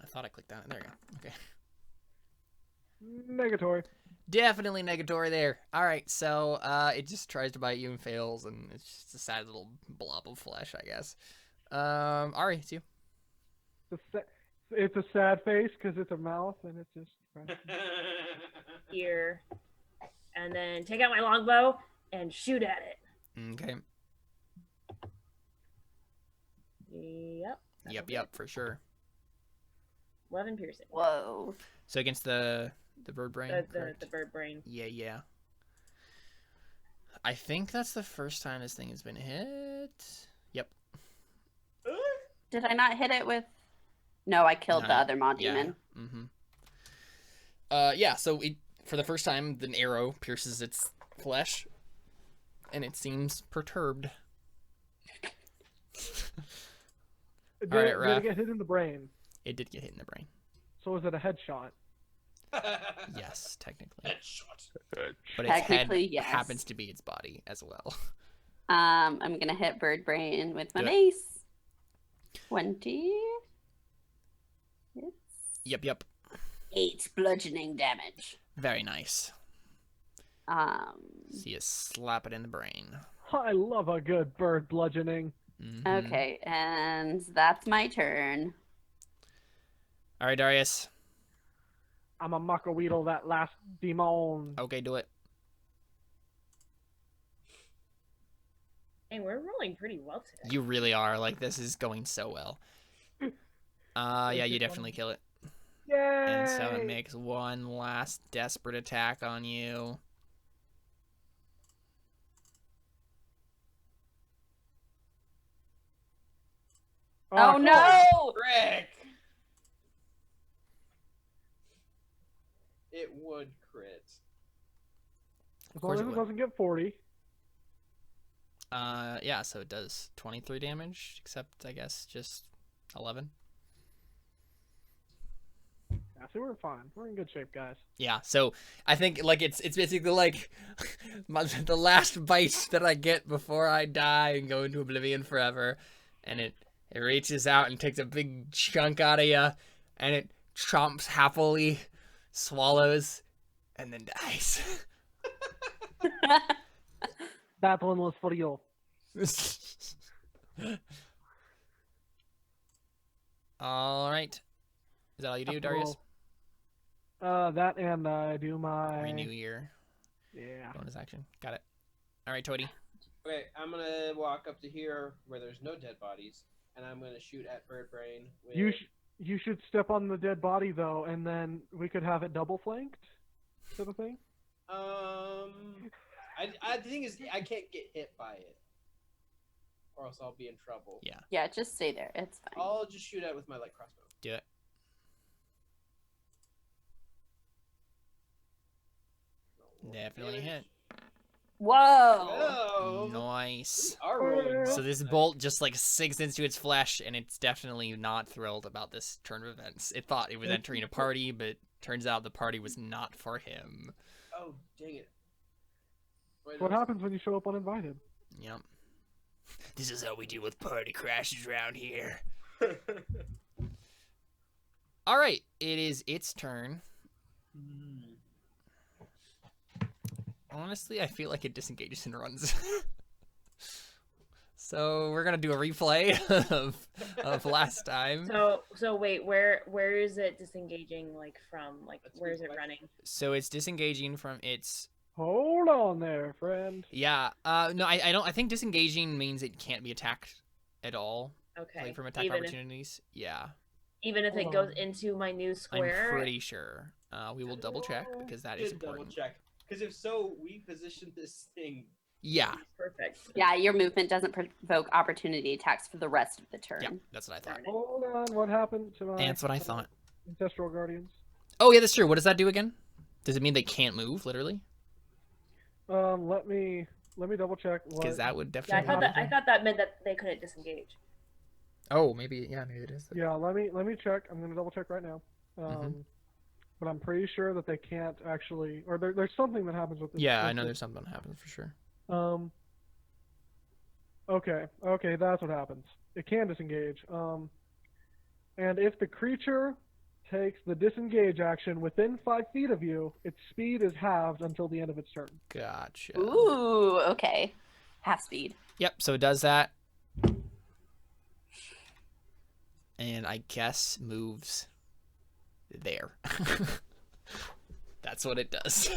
Speaker 1: I thought I clicked on it. There you go. Okay.
Speaker 2: Negatory.
Speaker 1: Definitely negatory there. All right, so it just tries to bite you and fails, and it's just a sad little blob of flesh, I guess. Ari, it's you.
Speaker 2: It's a sad face because it's a mouth and it's just.
Speaker 4: Here. And then take out my longbow and shoot at it.
Speaker 1: Okay.
Speaker 4: Yep.
Speaker 1: Yep, for sure.
Speaker 4: 11 piercing.
Speaker 3: Whoa.
Speaker 1: So against the bird brain.
Speaker 4: The bird brain.
Speaker 1: Yeah. I think that's the first time this thing has been hit. Yep.
Speaker 3: Did I not hit it with? No, I killed the other Maw Demon.
Speaker 1: Yeah. So for the first time, the arrow pierces its flesh, and it seems perturbed.
Speaker 2: Did
Speaker 1: Raph.
Speaker 2: it get hit in the brain?
Speaker 1: It did get hit in the brain.
Speaker 2: So is it a headshot?
Speaker 1: Yes, technically.
Speaker 5: Headshot.
Speaker 1: But its head
Speaker 3: Technically, yes.
Speaker 1: happens to be its body as well.
Speaker 3: I'm gonna hit bird brain with my
Speaker 1: Do it.
Speaker 3: mace. 20.
Speaker 1: Yep.
Speaker 3: 8 bludgeoning damage.
Speaker 1: Very nice. See you slap it in the brain.
Speaker 2: I love a good bird bludgeoning.
Speaker 3: Okay, and that's my turn.
Speaker 1: All right, Darius.
Speaker 2: I'm a Makaweedle that last demon.
Speaker 1: Okay, do it.
Speaker 4: Hey, we're rolling pretty well today.
Speaker 1: You really are. Like, this is going so well. Yeah, you definitely kill it.
Speaker 2: Yay!
Speaker 1: And so it makes one last desperate attack on you.
Speaker 3: Oh no!
Speaker 5: Frick! It would crit.
Speaker 2: As long as it doesn't get 40.
Speaker 1: Yeah, so it does 23 damage, except I guess just 11.
Speaker 2: Yeah, so we're fine. We're in good shape, guys.
Speaker 1: Yeah, so I think like it's basically like the last bite that I get before I die and go into oblivion forever, and it reaches out and takes a big chunk out of you, and it chomps happily, swallows, and then dies.
Speaker 2: That one was for you.
Speaker 1: All right, is that all you do, Darius?
Speaker 2: That and I do my
Speaker 1: Renew your
Speaker 2: Yeah.
Speaker 1: bonus action. Got it. All right, Toady.
Speaker 5: Okay, I'm gonna walk up to here where there's no dead bodies, and I'm gonna shoot at Bird Brain. With...
Speaker 2: You should step on the dead body though, and then we could have it double flanked, sort of thing.
Speaker 5: The thing is, I can't get hit by it, or else I'll be in trouble.
Speaker 1: Yeah.
Speaker 3: Yeah, just stay there. It's fine.
Speaker 5: I'll just shoot at it with my light crossbow.
Speaker 1: Do it. Definitely hit.
Speaker 3: Whoa!
Speaker 5: Oh,
Speaker 1: Nice.
Speaker 5: our rolling.
Speaker 1: So this bolt just like sinks into its flesh, and it's definitely not thrilled about this turn of events. It thought it was entering a party, but turns out the party was not for him.
Speaker 5: Oh, dang it. Wait,
Speaker 2: What happens when you show up uninvited?
Speaker 1: Yep. This is how we deal with party crashes around here. All right, it is its turn. Honestly, I feel like it disengages and runs. So we're gonna do a replay of last time.
Speaker 4: So wait, where is it disengaging like from? Like
Speaker 5: That's a
Speaker 4: where
Speaker 5: good
Speaker 4: is it
Speaker 5: question.
Speaker 4: running?
Speaker 1: So it's disengaging from its.
Speaker 2: Hold on there, friend.
Speaker 1: Yeah. No, I don't. I think disengaging means it can't be attacked at all.
Speaker 4: Okay.
Speaker 1: Like from attack
Speaker 4: even
Speaker 1: opportunities. Yeah.
Speaker 4: even if it
Speaker 2: Hold
Speaker 4: goes
Speaker 2: on.
Speaker 4: into my new square.
Speaker 1: I'm pretty sure. We will double check because that is
Speaker 5: Good double
Speaker 1: important.
Speaker 5: check. Because if so, we positioned this thing.
Speaker 1: Yeah.
Speaker 4: Perfect.
Speaker 3: Yeah, your movement doesn't provoke opportunity attacks for the rest of the turn.
Speaker 1: Yeah. That's what I thought.
Speaker 2: Hold on, what happened to my
Speaker 1: That's what I thought.
Speaker 2: ancestral guardians?
Speaker 1: Oh yeah, that's true. What does that do again? Does it mean they can't move literally?
Speaker 2: Let me double check.
Speaker 1: Because that would
Speaker 4: Yeah,
Speaker 1: definitely.
Speaker 4: I thought that meant that they couldn't disengage.
Speaker 1: Oh, maybe it is.
Speaker 2: Yeah, let me check. I'm gonna double check right now. But I'm pretty sure that they can't actually, or there's something that happens with this.
Speaker 1: Yeah, I
Speaker 2: with
Speaker 1: know
Speaker 2: this.
Speaker 1: there's something that happens for sure.
Speaker 2: Okay, that's what happens. It can disengage. And if the creature takes the disengage action within 5 feet of you, its speed is halved until the end of its turn.
Speaker 1: Gotcha.
Speaker 3: Ooh, okay. Half speed.
Speaker 1: Yep, so it does that. And I guess moves there. That's what it does.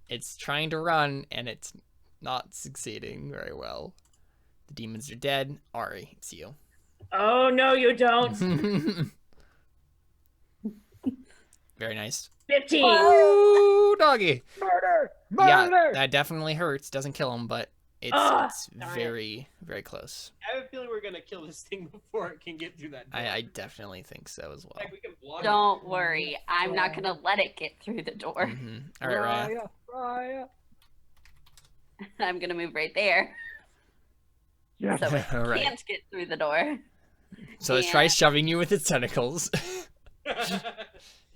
Speaker 1: It's trying to run, and it's not succeeding very well. The demons are dead. Ari, it's you.
Speaker 4: Oh no, you don't.
Speaker 1: Very nice.
Speaker 4: 15.
Speaker 1: Ooh, doggy.
Speaker 2: Murder!
Speaker 1: Yeah,
Speaker 2: Murder!
Speaker 1: that definitely hurts. Doesn't kill him, but it's
Speaker 4: darn it.
Speaker 1: very, very close.
Speaker 5: I have a feeling we're gonna kill this thing before it can get through that door.
Speaker 1: I definitely think so as well.
Speaker 5: Like we can block
Speaker 3: Don't worry. I'm not going to let it get through the door.
Speaker 1: Mhm. All right, Raya.
Speaker 2: Raya.
Speaker 3: I'm going to move right there.
Speaker 2: Yes.
Speaker 3: So it
Speaker 1: All right.
Speaker 3: can't get through the door.
Speaker 1: So let's try shoving you with its tentacles.
Speaker 5: it.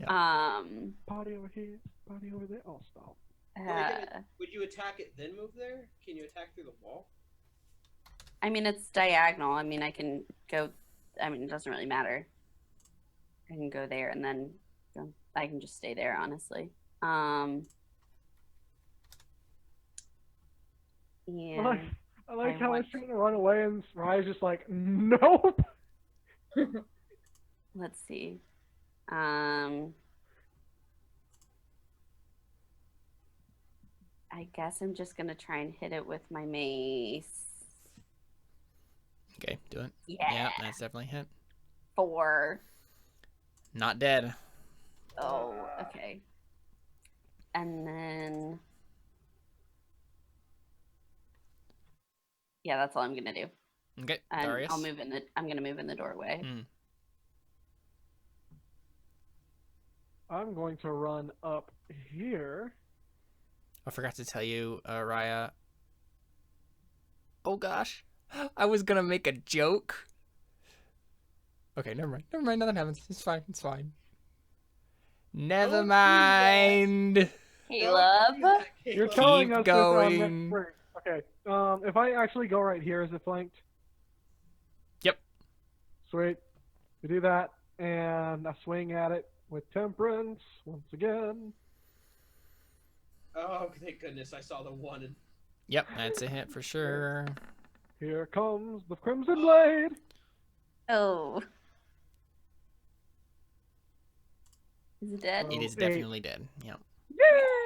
Speaker 2: Body over here, body over there. Oh, stop.
Speaker 5: Would you attack it then move there? Can you attack through the wall?
Speaker 3: I mean, it's diagonal. I mean, I can go. I mean, it doesn't really matter. I can go there and then I can just stay there, honestly. Yeah.
Speaker 2: I like
Speaker 3: I
Speaker 2: how
Speaker 3: want
Speaker 2: it's trying to run away and Raya's just like, nope.
Speaker 3: Let's see. I guess I'm just gonna try and hit it with my mace.
Speaker 1: Okay, do it.
Speaker 3: Yeah.
Speaker 1: That's definitely a hit.
Speaker 3: 4.
Speaker 1: Not dead.
Speaker 3: Oh, okay. And then, yeah, that's all I'm gonna do.
Speaker 1: Okay,
Speaker 3: And
Speaker 1: Darius.
Speaker 3: I'm gonna move in the doorway.
Speaker 2: I'm going to run up here.
Speaker 1: I forgot to tell you, Raya. Oh gosh, I was gonna make a joke. Okay, never mind. Nothing happens. It's fine. Never
Speaker 5: Don't do
Speaker 1: mind.
Speaker 3: Caleb.
Speaker 2: You're
Speaker 5: Caleb.
Speaker 2: telling
Speaker 1: Keep
Speaker 2: us
Speaker 1: going.
Speaker 2: that. Wait, okay. If I actually go right here, is it flanked?
Speaker 1: Yep.
Speaker 2: Sweet. We do that, and I swing at it with temperance once again.
Speaker 5: Oh, thank goodness I saw the one. And...
Speaker 1: Yep, that's a hit for sure.
Speaker 2: Here comes the crimson blade.
Speaker 3: Oh. Is it dead?
Speaker 1: It is
Speaker 2: Eight.
Speaker 1: definitely dead. Yep.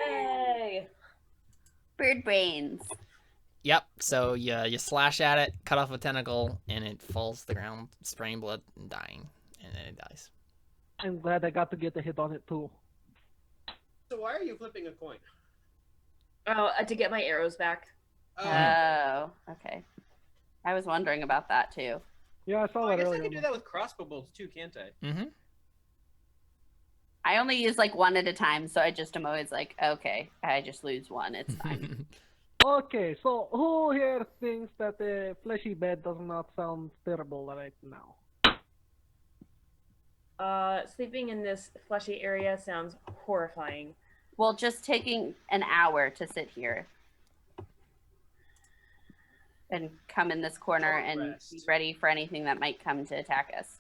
Speaker 4: Yay!
Speaker 3: Bird brains.
Speaker 1: Yep. So you slash at it, cut off a tentacle, and it falls to the ground, spraying blood and dying, and then it dies.
Speaker 2: I'm glad I got to get the hit on it too.
Speaker 5: So why are you flipping a coin?
Speaker 4: Oh, to get my arrows back.
Speaker 3: Oh, okay. I was wondering about that too.
Speaker 2: Yeah, I saw
Speaker 5: I
Speaker 2: that
Speaker 5: guess I
Speaker 2: earlier.
Speaker 5: can do that with crossbow bolts too, can't I?
Speaker 1: Mm-hmm.
Speaker 3: I only use like one at a time, so I just am always like, okay, I just lose one. It's fine.
Speaker 2: Okay, so who here thinks that the fleshy bed does not sound terrible right now?
Speaker 4: Sleeping in this fleshy area sounds horrifying.
Speaker 3: Well, just taking an hour to sit here and come in this corner
Speaker 5: Short
Speaker 3: and
Speaker 5: rest.
Speaker 3: be ready for anything that might come to attack us.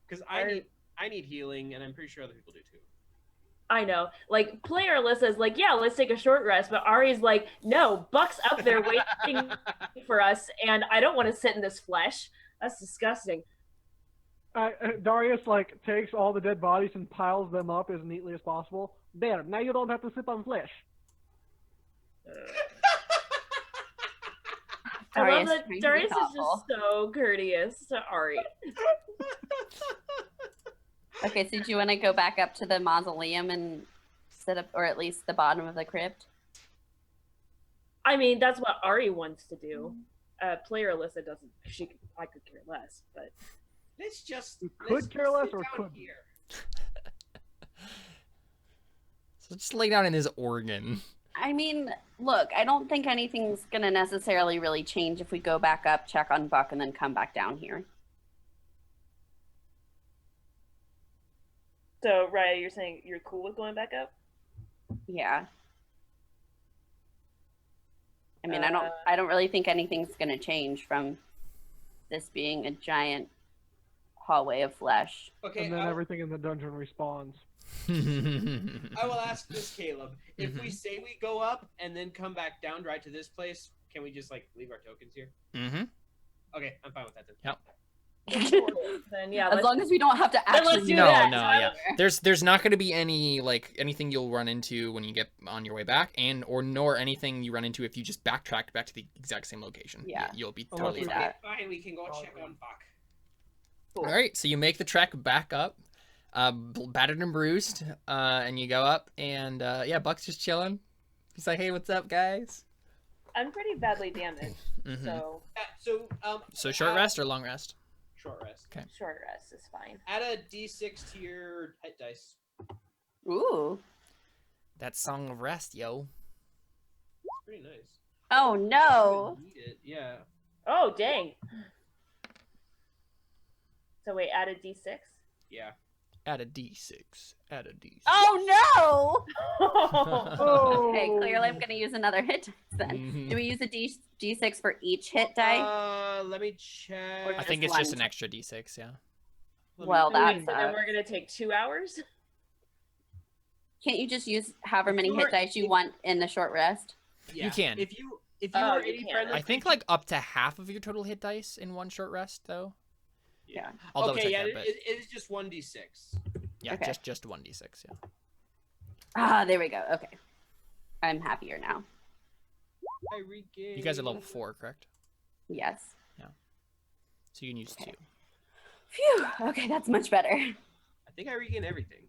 Speaker 5: Because I need healing, and I'm pretty sure other people do too.
Speaker 4: I know. Like, player Alyssa's like, yeah, let's take a short rest. But Ari's like, no, Buck's up there waiting for us, and I don't want to sit in this flesh. That's disgusting.
Speaker 2: Darius takes all the dead bodies and piles them up as neatly as possible. There, now you don't have to sip on flesh.
Speaker 4: I love
Speaker 3: Darius
Speaker 4: that
Speaker 3: trying to be
Speaker 4: Darius is
Speaker 3: thoughtful.
Speaker 4: just so courteous to Ari.
Speaker 3: Okay, so do you want to go back up to the mausoleum and sit up, or at least the bottom of the crypt?
Speaker 4: I mean, that's what Ari wants to do. Player Alyssa doesn't. I could care less, but
Speaker 5: Let's just
Speaker 2: Could care less
Speaker 5: sit
Speaker 2: or
Speaker 5: down
Speaker 2: could?
Speaker 5: here.
Speaker 1: So just lay down in his organ.
Speaker 3: I mean, look, I don't think anything's going to necessarily really change if we go back up, check on Buck, and then come back down here.
Speaker 4: so Raya, you're saying you're cool with going back up?
Speaker 3: Yeah. I mean, I don't really think anything's going to change from this being a giant hallway of flesh.
Speaker 5: Okay,
Speaker 2: And then everything in the dungeon respawns.
Speaker 5: I will ask this, Caleb. If we say we go up and then come back down right to this place, can we just leave our tokens here?
Speaker 1: Mm-hmm.
Speaker 5: Okay, I'm fine with that then.
Speaker 1: Yep.
Speaker 4: Then yeah,
Speaker 3: As long as we don't have to
Speaker 4: let's
Speaker 3: actually
Speaker 4: do
Speaker 1: No,
Speaker 4: that.
Speaker 1: no, yeah. There's not going to be any anything you'll run into when you get on your way back, nor anything you run into if you just backtrack back to the exact same location.
Speaker 3: Yeah.
Speaker 1: You'll be
Speaker 2: Unless
Speaker 1: totally
Speaker 2: we-
Speaker 1: fine.
Speaker 3: that.
Speaker 5: Fine, we can go check on Buck.
Speaker 3: Cool.
Speaker 1: All right, so you make the trek back up, battered and bruised, and you go up, and yeah, Buck's just chilling. He's like, "Hey, what's up, guys?"
Speaker 4: I'm pretty badly damaged,
Speaker 1: Mhm.
Speaker 4: so
Speaker 1: So short rest or long rest?
Speaker 5: Short rest.
Speaker 1: Okay.
Speaker 4: short rest is fine.
Speaker 5: Add a d6 to your hit dice.
Speaker 3: Ooh.
Speaker 1: That's Song of Rest, yo.
Speaker 5: It's pretty nice.
Speaker 3: Oh, no.
Speaker 5: You need it, yeah.
Speaker 4: Oh dang! So wait, add a d6.
Speaker 5: Yeah.
Speaker 1: Add a d6. Add a d6.
Speaker 3: Oh, no.
Speaker 2: Oh!
Speaker 3: Okay, clearly I'm going to use another hit dice then.
Speaker 1: Mhm.
Speaker 3: Do we use a D6 for each hit die?
Speaker 5: Let me check.
Speaker 1: I think it's
Speaker 3: just
Speaker 1: just
Speaker 3: one.
Speaker 1: an extra d6, yeah.
Speaker 3: Well,
Speaker 4: Wait,
Speaker 3: that
Speaker 4: so then we're gonna take 2 hours.
Speaker 3: Can't you just use however many hit
Speaker 5: Sure.
Speaker 3: dice you want in the short rest?
Speaker 5: Yeah.
Speaker 1: You can.
Speaker 5: If you
Speaker 4: Oh,
Speaker 5: are
Speaker 4: you
Speaker 5: any
Speaker 4: can.
Speaker 5: friendly
Speaker 1: I think up to half of your total hit dice in one short rest, though.
Speaker 5: Yeah.
Speaker 1: I'll double
Speaker 5: Okay,
Speaker 1: check
Speaker 5: yeah,
Speaker 1: that, but
Speaker 5: it is just 1d6.
Speaker 1: yeah,
Speaker 3: Okay.
Speaker 1: just 1d6, yeah.
Speaker 3: Ah, there we go. Okay. I'm happier now.
Speaker 5: I regain.
Speaker 1: You guys are level 4, correct?
Speaker 3: Yes.
Speaker 1: So you can use
Speaker 3: Okay.
Speaker 1: 2.
Speaker 3: Phew. Okay, that's much better.
Speaker 5: I think I regain everything.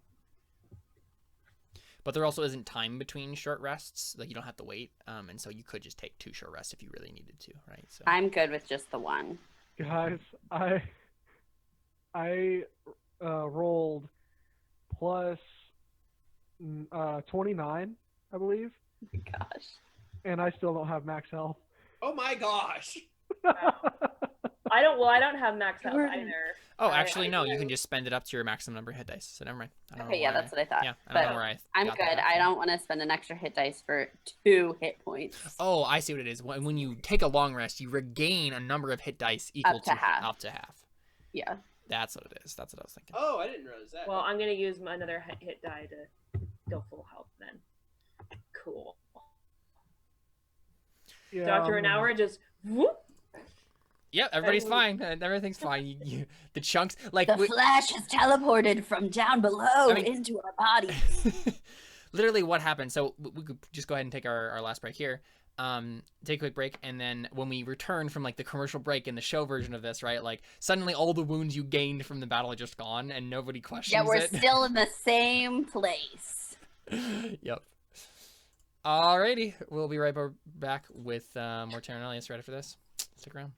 Speaker 1: But there also isn't time between short rests. Like, you don't have to wait. And so you could just take 2 short rests if you really needed to, right? So
Speaker 3: I'm good with just the one.
Speaker 2: Guys, I rolled plus 29, I believe,
Speaker 3: Gosh.
Speaker 2: and I still don't have max health.
Speaker 5: Oh my gosh!
Speaker 4: I don't have max health
Speaker 3: You're-
Speaker 4: either.
Speaker 1: Oh, actually, no. You
Speaker 4: do.
Speaker 1: can just spend it up to your maximum number of hit dice. So never mind. I don't know
Speaker 3: Okay, yeah,
Speaker 1: why
Speaker 3: that's what I thought.
Speaker 1: Yeah, I
Speaker 3: but
Speaker 1: don't know where
Speaker 3: I'm
Speaker 1: got
Speaker 3: good.
Speaker 1: that
Speaker 3: I
Speaker 1: from.
Speaker 3: don't want to spend an extra hit dice for 2 hit points.
Speaker 1: Oh, I see what it is. When you take a long rest, you regain a number of hit dice equal
Speaker 3: to half.
Speaker 1: up to half.
Speaker 3: Yeah.
Speaker 1: That's what it is. That's what I was thinking.
Speaker 5: Oh, I didn't realize that.
Speaker 4: Well, I'm gonna use another hit die to go full health then. Cool.
Speaker 2: Yeah,
Speaker 4: Doctor an hour just whoop.
Speaker 1: Yep, everybody's
Speaker 4: we-
Speaker 1: fine. Everything's fine. The chunks, like
Speaker 3: The Flash has teleported from down below
Speaker 1: mean-
Speaker 3: into our body.
Speaker 1: literally what happened. So we could just go ahead and take our last break here. Take a quick break, and then when we return from like the commercial break in the show version of this, right? Like suddenly all the wounds you gained from the battle are just gone, and nobody questions
Speaker 3: Yeah, we're
Speaker 1: it.
Speaker 3: still in the same place.
Speaker 1: Yep. Alrighty, we'll be right back with more Terra Nullius. Ready for this? Stick around.